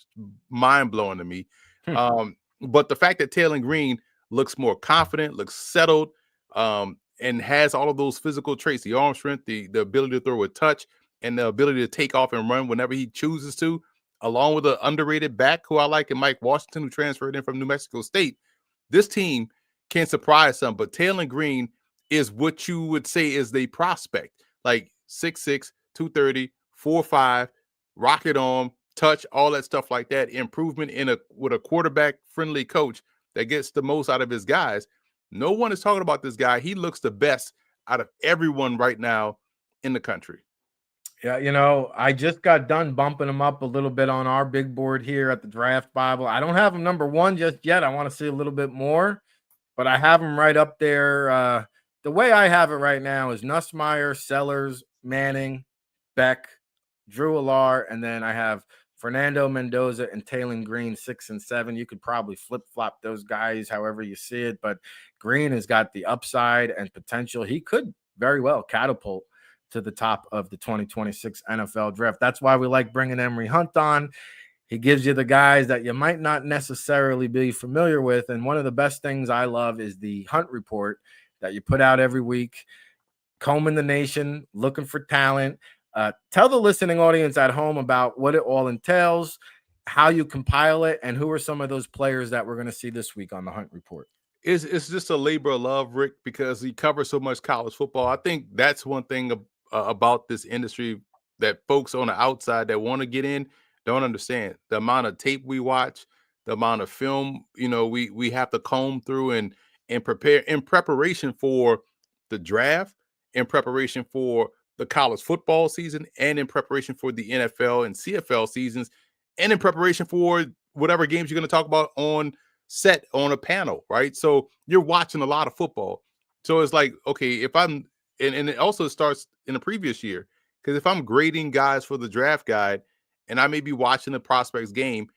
Mind blowing to me. But the fact that Taylor Green looks more confident, looks settled, and has all of those physical traits, the arm strength, the ability to throw a touch, and the ability to take off and run whenever he chooses to, along with an underrated back who I like, and Mike Washington, who transferred in from New Mexico State. This team can surprise some, but Taylor Green is what you would say is the prospect, like 6'6", 230, 4'5", rocket arm, touch, all that stuff like that. Improvement with a quarterback-friendly coach that gets the most out of his guys. No one is talking about this guy. He looks the best out of everyone right now in the country. Yeah, I just got done bumping him up a little bit on our big board here at the Draft Bible. I don't have him number one just yet. I want to see a little bit more, but I have him right up there. The way I have it right now is Nussmeier, Sellers, Manning, Beck, Drew Alar, and then I have Fernando Mendoza and Taylor Green 6 and 7. You could probably flip-flop those guys however you see it, but Green has got the upside and potential. He could very well catapult to the top of the 2026 NFL draft. That's why we like bringing Emory Hunt on. He gives you the guys that you might not necessarily be familiar with. And one of the best things I love is the Hunt Report that you put out every week, combing the nation, looking for talent. Tell the listening audience at home about what it all entails, how you compile it, and who are some of those players that we're going to see this week on the Hunt Report. It's just a labor of love, Rick, because he covers so much college football. I think that's one thing about this industry that folks on the outside that want to get in don't understand. The amount of tape we watch, the amount of film, we have to comb through and prepare in preparation for the draft, in preparation for the college football season, and in preparation for the NFL and CFL seasons, and in preparation for whatever games you're going to talk about on set on a panel, right? So you're watching a lot of football. So it's like, okay, if I'm, and it also starts in the previous year, because if I'm grading guys for the draft guide and I may be watching the prospects game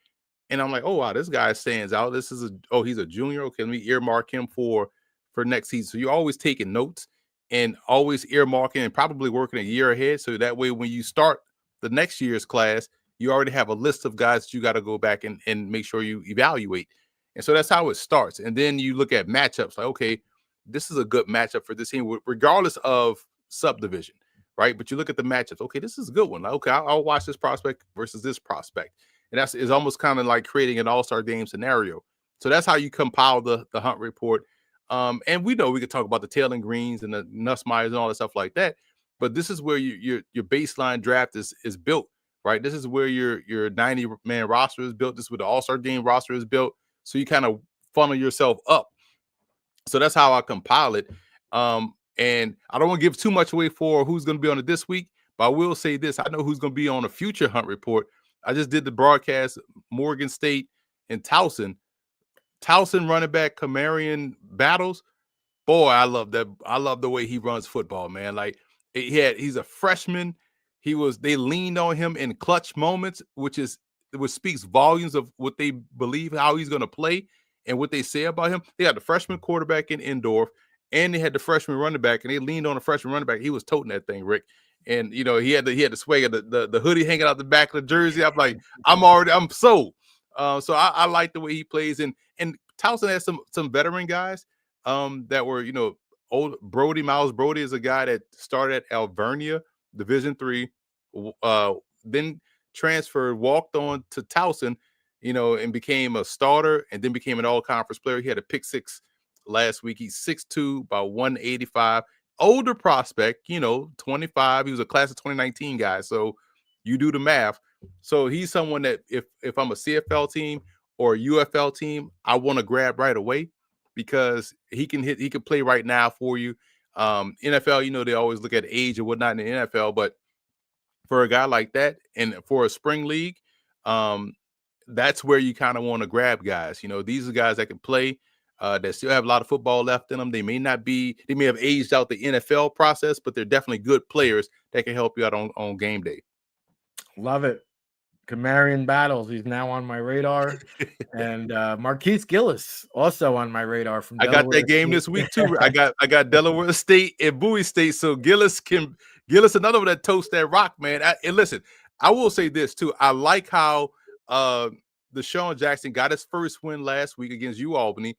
and I'm like, oh, wow, this guy stands out. He's a junior. Okay, let me earmark him for next season. So you're always taking notes and always earmarking and probably working a year ahead. So that way, when you start the next year's class, you already have a list of guys that you got to go back and make sure you evaluate. And so that's how it starts. And then you look at matchups like, okay, this is a good matchup for this team, regardless of subdivision, right? But you look at the matchups. Okay, this is a good one. Like, okay, I'll watch this prospect versus this prospect. And is almost kind of like creating an all-star game scenario. So that's how you compile the Hunt Report. And we know we could talk about the Taylor Greens and the Nussmeyers and all that stuff like that. But this is where your baseline draft is built, right? This is where your 90-man roster is built. This is where the all-star game roster is built. So you kind of funnel yourself up. So that's how I compile it. And I don't want to give too much away for who's going to be on it this week, but I will say this. I know who's going to be on a future Hunt Report. I just did the broadcast, Morgan State and Towson. Towson running back Camarian Battles. Boy, I love that. I love the way he runs football, man. Like he's a freshman. They leaned on him in clutch moments, which speaks volumes of what they believe, how he's going to play and what they say about him. They had the freshman quarterback in Endorf, and they had the freshman running back, and they leaned on the freshman running back. He was toting that thing, Rick. And he had the swag of the hoodie hanging out the back of the jersey. I'm like, I'm sold. So I like the way he plays, and Towson has some veteran guys that were old Brody, Miles Brody is a guy that started at Alvernia, Division III, then transferred, walked on to Towson, and became a starter and then became an all-conference player. He had a pick six last week. He's 6'2", about 185. Older prospect, 25. He was a class of 2019 guy. So you do the math. So he's someone that if I'm a CFL team or a UFL team, I want to grab right away because he can play right now for you. NFL, they always look at age and whatnot in the NFL, but for a guy like that and for a spring league, um, that's where you kind of want to grab guys. These are guys that can play, that still have a lot of football left in them. They may have aged out the NFL process, but they're definitely good players that can help you out on game day. Love it. Kamarian Battles, he's now on my radar. And Marquise Gillis, also on my radar from I got Delaware that game State. this week too. I got Delaware State and Bowie State. So Gillis, another one that toasts that rock, man. And listen, I will say this too. I like how Deshaun Jackson got his first win last week against UAlbany,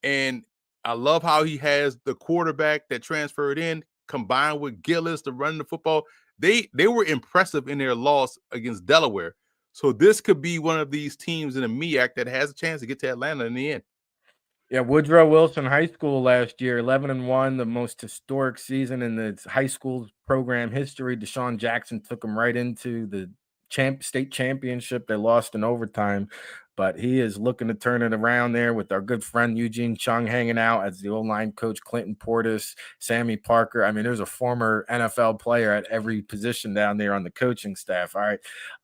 and I love how he has the quarterback that transferred in combined with Gillis to run the football. They were impressive in their loss against Delaware. So this could be one of these teams in the MEAC that has a chance to get to Atlanta in the end. Yeah, Woodrow Wilson High School last year, 11-1, the most historic season in the high school program history. Deshaun Jackson took them right into the state championship. They lost in overtime, but he is looking to turn it around there with our good friend Eugene Chung hanging out as the O-line coach, Clinton Portis, Sammy Parker. I mean, there's a former NFL player at every position down there on the coaching staff. All right,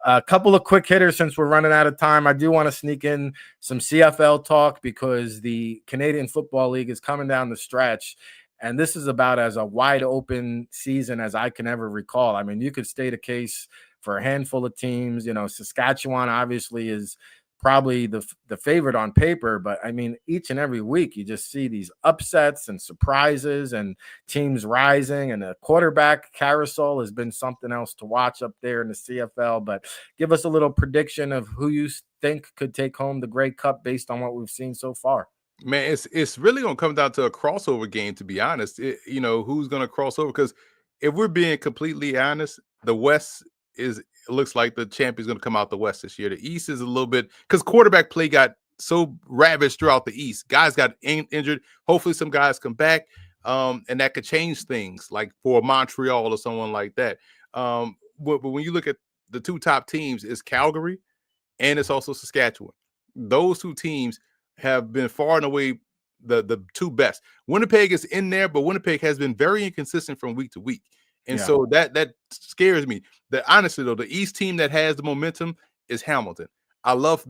a couple of quick hitters since we're running out of time. I do want to sneak in some CFL talk because the Canadian Football League is coming down the stretch. And this is about as a wide open season as I can ever recall. I mean, you could state a case for a handful of teams. Saskatchewan obviously is probably the favorite on paper, but I mean, each and every week you just see these upsets and surprises and teams rising, and the quarterback carousel has been something else to watch up there in the CFL. But give us a little prediction of who you think could take home the Grey Cup based on what we've seen so far. Man, it's really gonna come down to a crossover game, to be honest. Who's gonna cross over? Because if we're being completely honest, the West looks like the champion's gonna come out the West this year. The East is a little bit because quarterback play got so ravaged throughout the East. Guys got injured. Hopefully, some guys come back, and that could change things, like for Montreal or someone like that. But when you look at the two top teams, it's Calgary and it's also Saskatchewan. Those two teams have been far and away the two best. Winnipeg is in there, but Winnipeg has been very inconsistent from week to week. And so that scares me. Honestly though, the East team that has the momentum is Hamilton. I love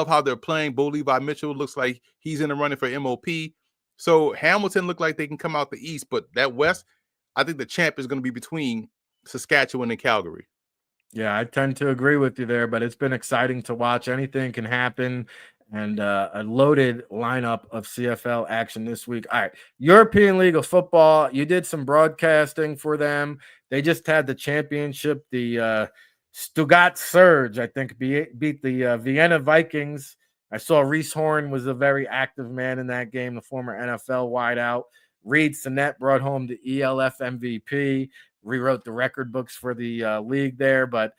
how they're playing. Bo Levi Mitchell looks like he's in the running for MOP. So Hamilton look like they can come out the East, but that West, I think the champ is going to be between Saskatchewan and Calgary. Yeah, I tend to agree with you there, but it's been exciting to watch. Anything can happen, and a loaded lineup of CFL action this week. All right, European League of Football. You did some broadcasting for them. They just had the championship. The Stuttgart Surge, I think, beat the Vienna Vikings. I saw Reese Horn was a very active man in that game, the former NFL wideout. Reed Sinnett brought home the ELF MVP. Rewrote the record books for the league there, but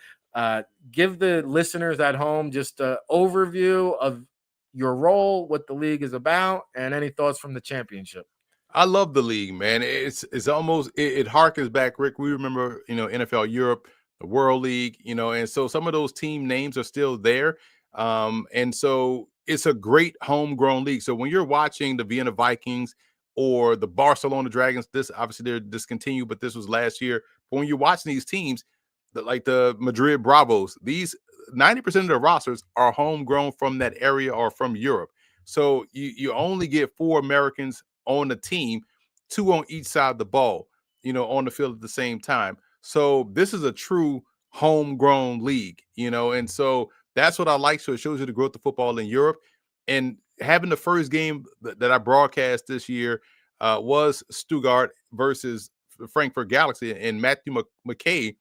give the listeners at home just an overview of your role, what the league is about, and any thoughts from the championship. I love the league, man. It's almost it harkens back, Rick. We remember, NFL Europe, the World League, and so some of those team names are still there. And so it's a great homegrown league. So when you're watching the Vienna Vikings or the Barcelona Dragons, this obviously they're discontinued, but this was last year. But when you're watching these teams, like the Madrid Bravos, these 90% of the rosters are homegrown from that area or from Europe. So you only get 4 Americans on the team, 2 on each side of the ball, on the field at the same time. So this is a true homegrown league, and so that's what I like. So it shows you the growth of football in Europe. And having the first game that I broadcast this year was Stuttgart versus Frankfurt Galaxy, and Matthew McKay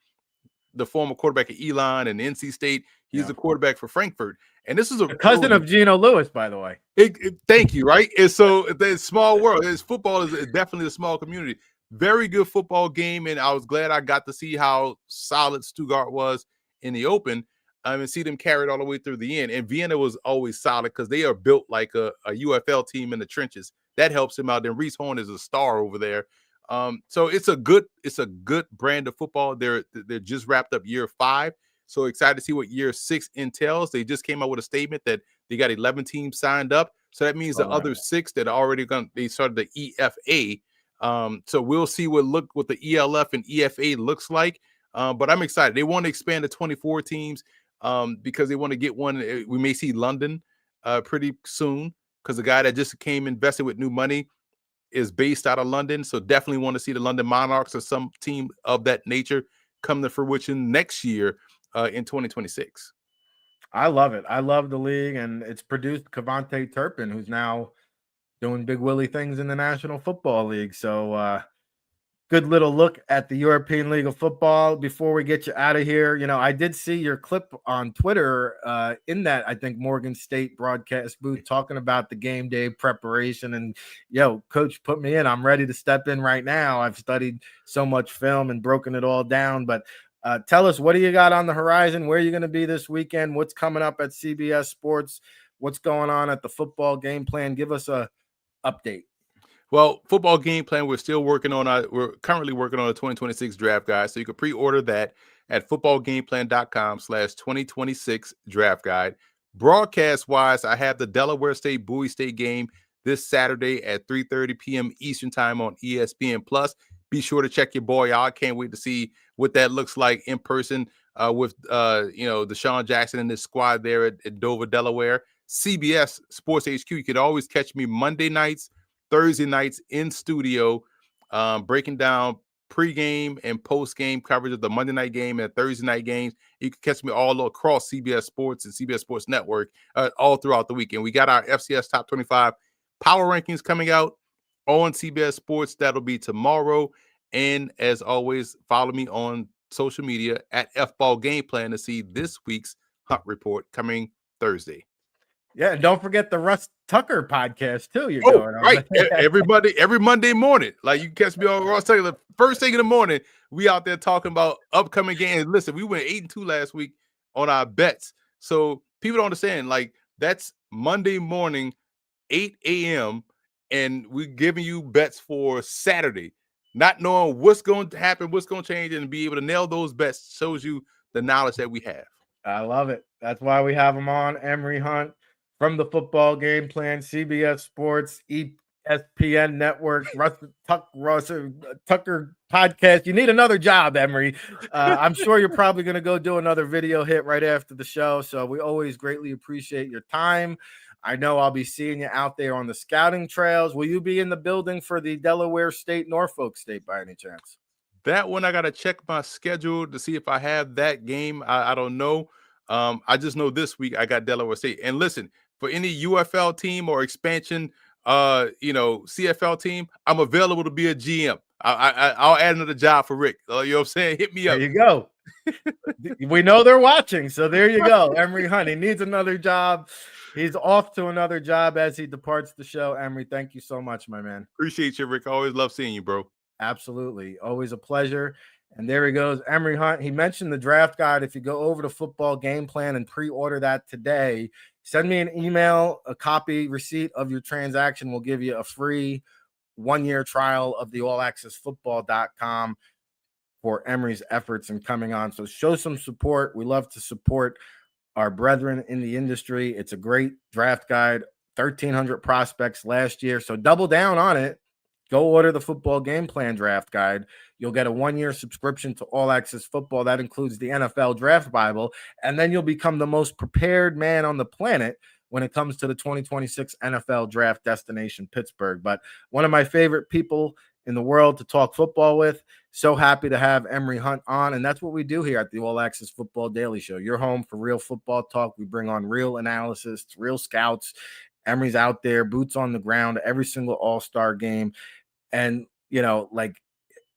the former quarterback of Elon and NC State. He's the quarterback for Frankfurt. And this is a cousin of Geno Lewis, by the way. Thank you, right? And so it's small world. Football is definitely a small community. Very good football game, and I was glad I got to see how solid Stuttgart was in the open, and see them carry it all the way through the end. And Vienna was always solid because they are built like a UFL team in the trenches. That helps him out. Then Reese Horn is a star over there. So it's a good brand of football. They're just wrapped up year 5. So excited to see what year 6 entails. They just came out with a statement that they got 11 teams signed up. So that means the other 6 that are already they started the EFA. So we'll see what the ELF and EFA looks like. But I'm excited. They want to expand to 24 teams because they want to get one. We may see London pretty soon because the guy that just came invested with new money is based out of London. So definitely want to see the London Monarchs or some team of that nature come to fruition next year in 2026. I love it. I love the league, and it's produced Cavante Turpin, who's now doing big Willie things in the National Football League. So good little look at the European League of Football. Before we get you out of here, I did see your clip on Twitter in that, I think, Morgan State broadcast booth talking about the game day preparation. And, coach put me in. I'm ready to step in right now. I've studied so much film and broken it all down. But tell us, what do you got on the horizon? Where are you going to be this weekend? What's coming up at CBS Sports? What's going on at the football game plan? Give us a update. Well, football game plan, we're currently working on a 2026 draft guide. So you can pre-order that at footballgameplan.com/2026 draft guide. Broadcast wise, I have the Delaware State Bowie State game this Saturday at 3:30 p.m. Eastern time on ESPN Plus. Be sure to check your boy out. I can't wait to see what that looks like in person with Deshaun Jackson and his squad there at Dover, Delaware. CBS Sports HQ. You could always catch me Monday nights, Thursday nights in studio, breaking down pregame and postgame coverage of the Monday night game and Thursday night games. You can catch me all across CBS Sports and CBS Sports Network all throughout the weekend. We got our FCS Top 25 Power Rankings coming out on CBS Sports. That'll be tomorrow. And as always, follow me on social media at FBall Game Plan to see this week's Hunt Report coming Thursday. Yeah, and don't forget the Russ Tucker podcast too. You're going on right every Monday morning. Like, you can catch me on Ross Tucker the first thing in the morning. We out there talking about upcoming games. Listen, we went 8-2 last week on our bets, so people don't understand. Like, that's Monday morning, 8 a.m., and we're giving you bets for Saturday, not knowing what's going to happen, what's going to change, and be able to nail those bets shows you the knowledge that we have. I love it. That's why we have him on, Emory Hunt. From the Football Game Plan, CBS Sports, ESPN Network, Tucker podcast. You need another job, Emory. I'm sure you're probably going to go do another video hit right after the show. So we always greatly appreciate your time. I know I'll be seeing you out there on the scouting trails. Will you be in the building for the Delaware State, Norfolk State by any chance? That one, I got to check my schedule to see if I have that game. I don't know. I just know this week I got Delaware State. And listen, for any UFL team or expansion, CFL team, I'm available to be a GM. I'll add another job for Rick. You know what I'm saying? Hit me up. There you go. We know they're watching, so there you go. Emory Hunt, he needs another job. He's off to another job as he departs the show. Emory, thank you so much, my man. Appreciate you, Rick. Always love seeing you, bro. Absolutely. Always a pleasure. And there he goes, Emory Hunt. He mentioned the draft guide. If you go over to Football Game Plan and pre-order that today, send me an email, a copy receipt of your transaction. We'll give you a free 1-year trial of the allaccessfootball.com for Emory's efforts in coming on. So show some support. We love to support our brethren in the industry. It's a great draft guide, 1,300 prospects last year. So double down on it. Go order the Football Game Plan draft guide. You'll get a 1-year subscription to All Access Football. That includes the NFL Draft Bible. And then you'll become the most prepared man on the planet when it comes to the 2026 NFL Draft Destination Pittsburgh. But one of my favorite people in the world to talk football with. So happy to have Emory Hunt on. And that's what we do here at the All Access Football Daily Show. You're home for real football talk. We bring on real analysis, real scouts. Emory's out there, boots on the ground, every single all-star game. And,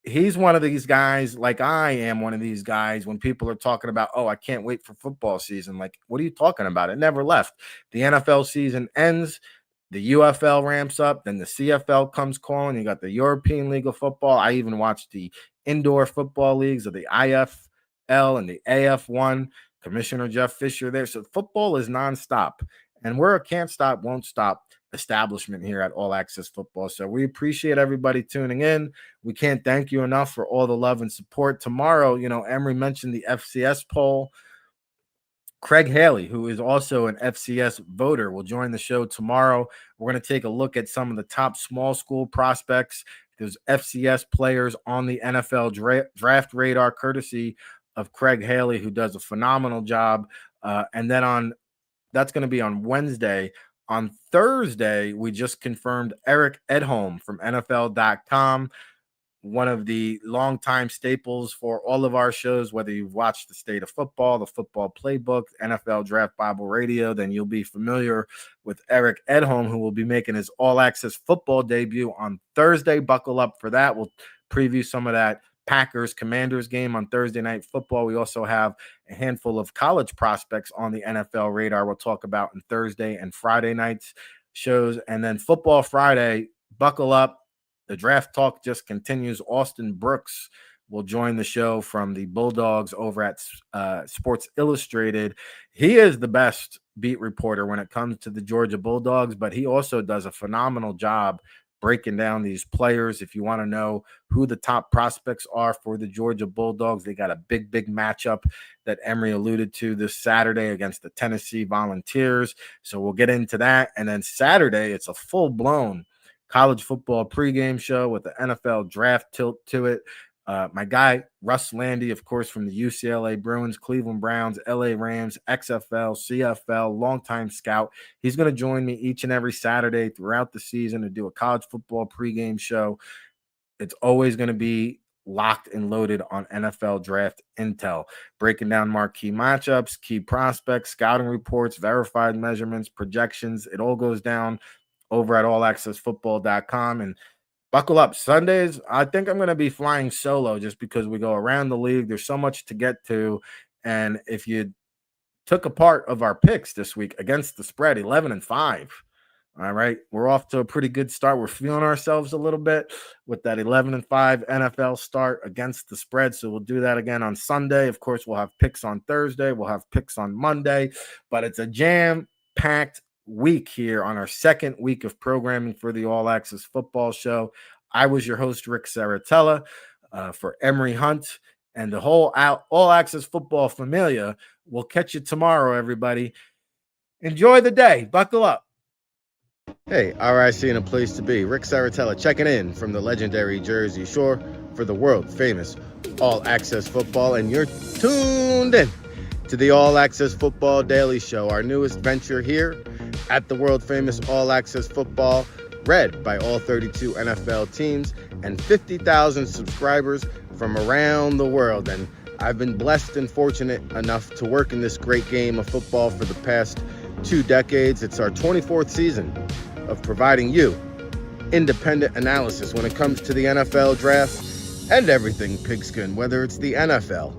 he's one of these guys, like I am one of these guys, when people are talking about, oh, I can't wait for football season. Like, what are you talking about? It never left. The NFL season ends, the UFL ramps up, then the CFL comes calling. You got the European League of Football. I even watched the indoor football leagues of the IFL and the AF1. Commissioner Jeff Fisher there. So football is nonstop. And we're a can't stop, won't stop establishment here at All Access Football. So we appreciate everybody tuning in. We can't thank you enough for all the love and support. Tomorrow, Emory mentioned the FCS poll. Craig Haley, who is also an FCS voter, will join the show tomorrow. We're going to take a look at some of the top small school prospects. There's FCS players on the NFL draft radar, courtesy of Craig Haley, who does a phenomenal job. And then that's going to be on Wednesday. On Thursday, we just confirmed Eric Edholm from NFL.com, one of the longtime staples for all of our shows. Whether you've watched the State of Football, the Football Playbook, NFL Draft Bible Radio, then you'll be familiar with Eric Edholm, who will be making his All Access Football debut on Thursday. Buckle up for that. We'll preview some of that Packers-Commanders game on Thursday Night Football. We also have a handful of college prospects on the NFL radar we'll talk about on Thursday and Friday nights shows. And then Football Friday, buckle up. The draft talk just continues. Austin Brooks will join the show from the Bulldogs over at Sports Illustrated. He is the best beat reporter when it comes to the Georgia Bulldogs, but he also does a phenomenal job breaking down these players. If you want to know who the top prospects are for the Georgia Bulldogs, they got a big matchup that Emory alluded to this Saturday against the Tennessee Volunteers. So we'll get into that. And then Saturday, it's a full-blown college football pregame show with the NFL draft tilt to it. My guy, Russ Landy, of course, from the UCLA Bruins, Cleveland Browns, LA Rams, XFL, CFL, longtime scout. He's going to join me each and every Saturday throughout the season to do a college football pregame show. It's always going to be locked and loaded on NFL draft intel, breaking down marquee matchups, key prospects, scouting reports, verified measurements, projections. It all goes down over at allaccessfootball.com. And buckle up. Sundays, I think I'm going to be flying solo just because we go around the league. There's so much to get to. And if you took a part of our picks this week against the spread, 11-5. All right. We're off to a pretty good start. We're feeling ourselves a little bit with that 11-5 NFL start against the spread. So we'll do that again on Sunday. Of course, we'll have picks on Thursday. We'll have picks on Monday. But it's a jam-packed week here on our second week of programming for the All Access Football Show. I was your host, Ric Serritella, for Emory Hunt and the whole All Access Football Familia. We'll catch you tomorrow, everybody. Enjoy the day. Buckle up. Hey, RIC and a place to be. Ric Serritella checking in from the legendary Jersey Shore for the world-famous All Access Football, and you're tuned in to the All Access Football Daily Show, our newest venture here at the world-famous All Access Football, read by all 32 NFL teams and 50,000 subscribers from around the world. And I've been blessed and fortunate enough to work in this great game of football for the past 2 decades. It's our 24th season of providing you independent analysis when it comes to the NFL draft and everything pigskin, whether it's the NFL,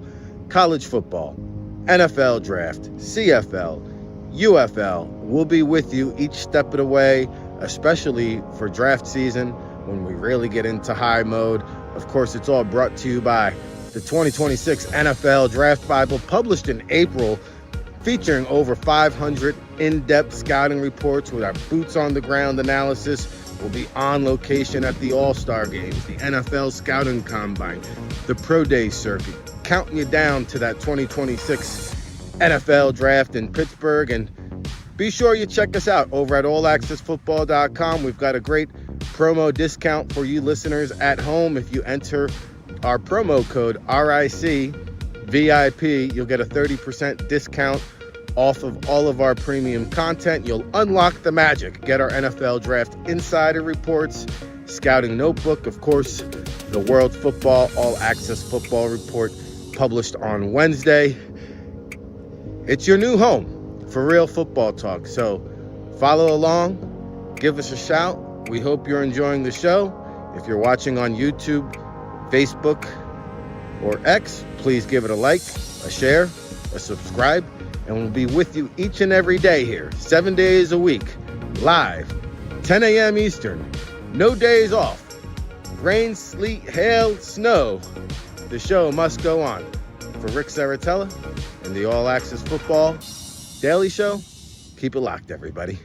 college football, NFL draft, CFL, UFL. We'll be with you each step of the way, especially for draft season when we really get into high mode. Of course, it's all brought to you by the 2026 NFL Draft Bible, published in April, featuring over 500 in-depth scouting reports with our boots-on-the-ground analysis. We'll be on location at the All-Star Games, the NFL Scouting Combine, the Pro Day circuit, counting you down to that 2026 NFL Draft in Pittsburgh. And be sure you check us out over at allaccessfootball.com. We've got a great promo discount for you listeners at home. If you enter our promo code RICVIP, you'll get a 30% discount off of all of our premium content. You'll unlock the magic. Get our NFL Draft Insider Reports, Scouting Notebook, of course, the World Football All Access Football Report, published on Wednesday. It's your new home for real football talk. So follow along, give us a shout. We hope you're enjoying the show. If you're watching on YouTube, Facebook, or X, please give it a like, a share, a subscribe, and we'll be with you each and every day here, 7 days a week, live, 10 a.m. Eastern, no days off. Rain, sleet, hail, snow, the show must go on. For Ric Serritella and the All Access Football Daily Show, keep it locked, everybody.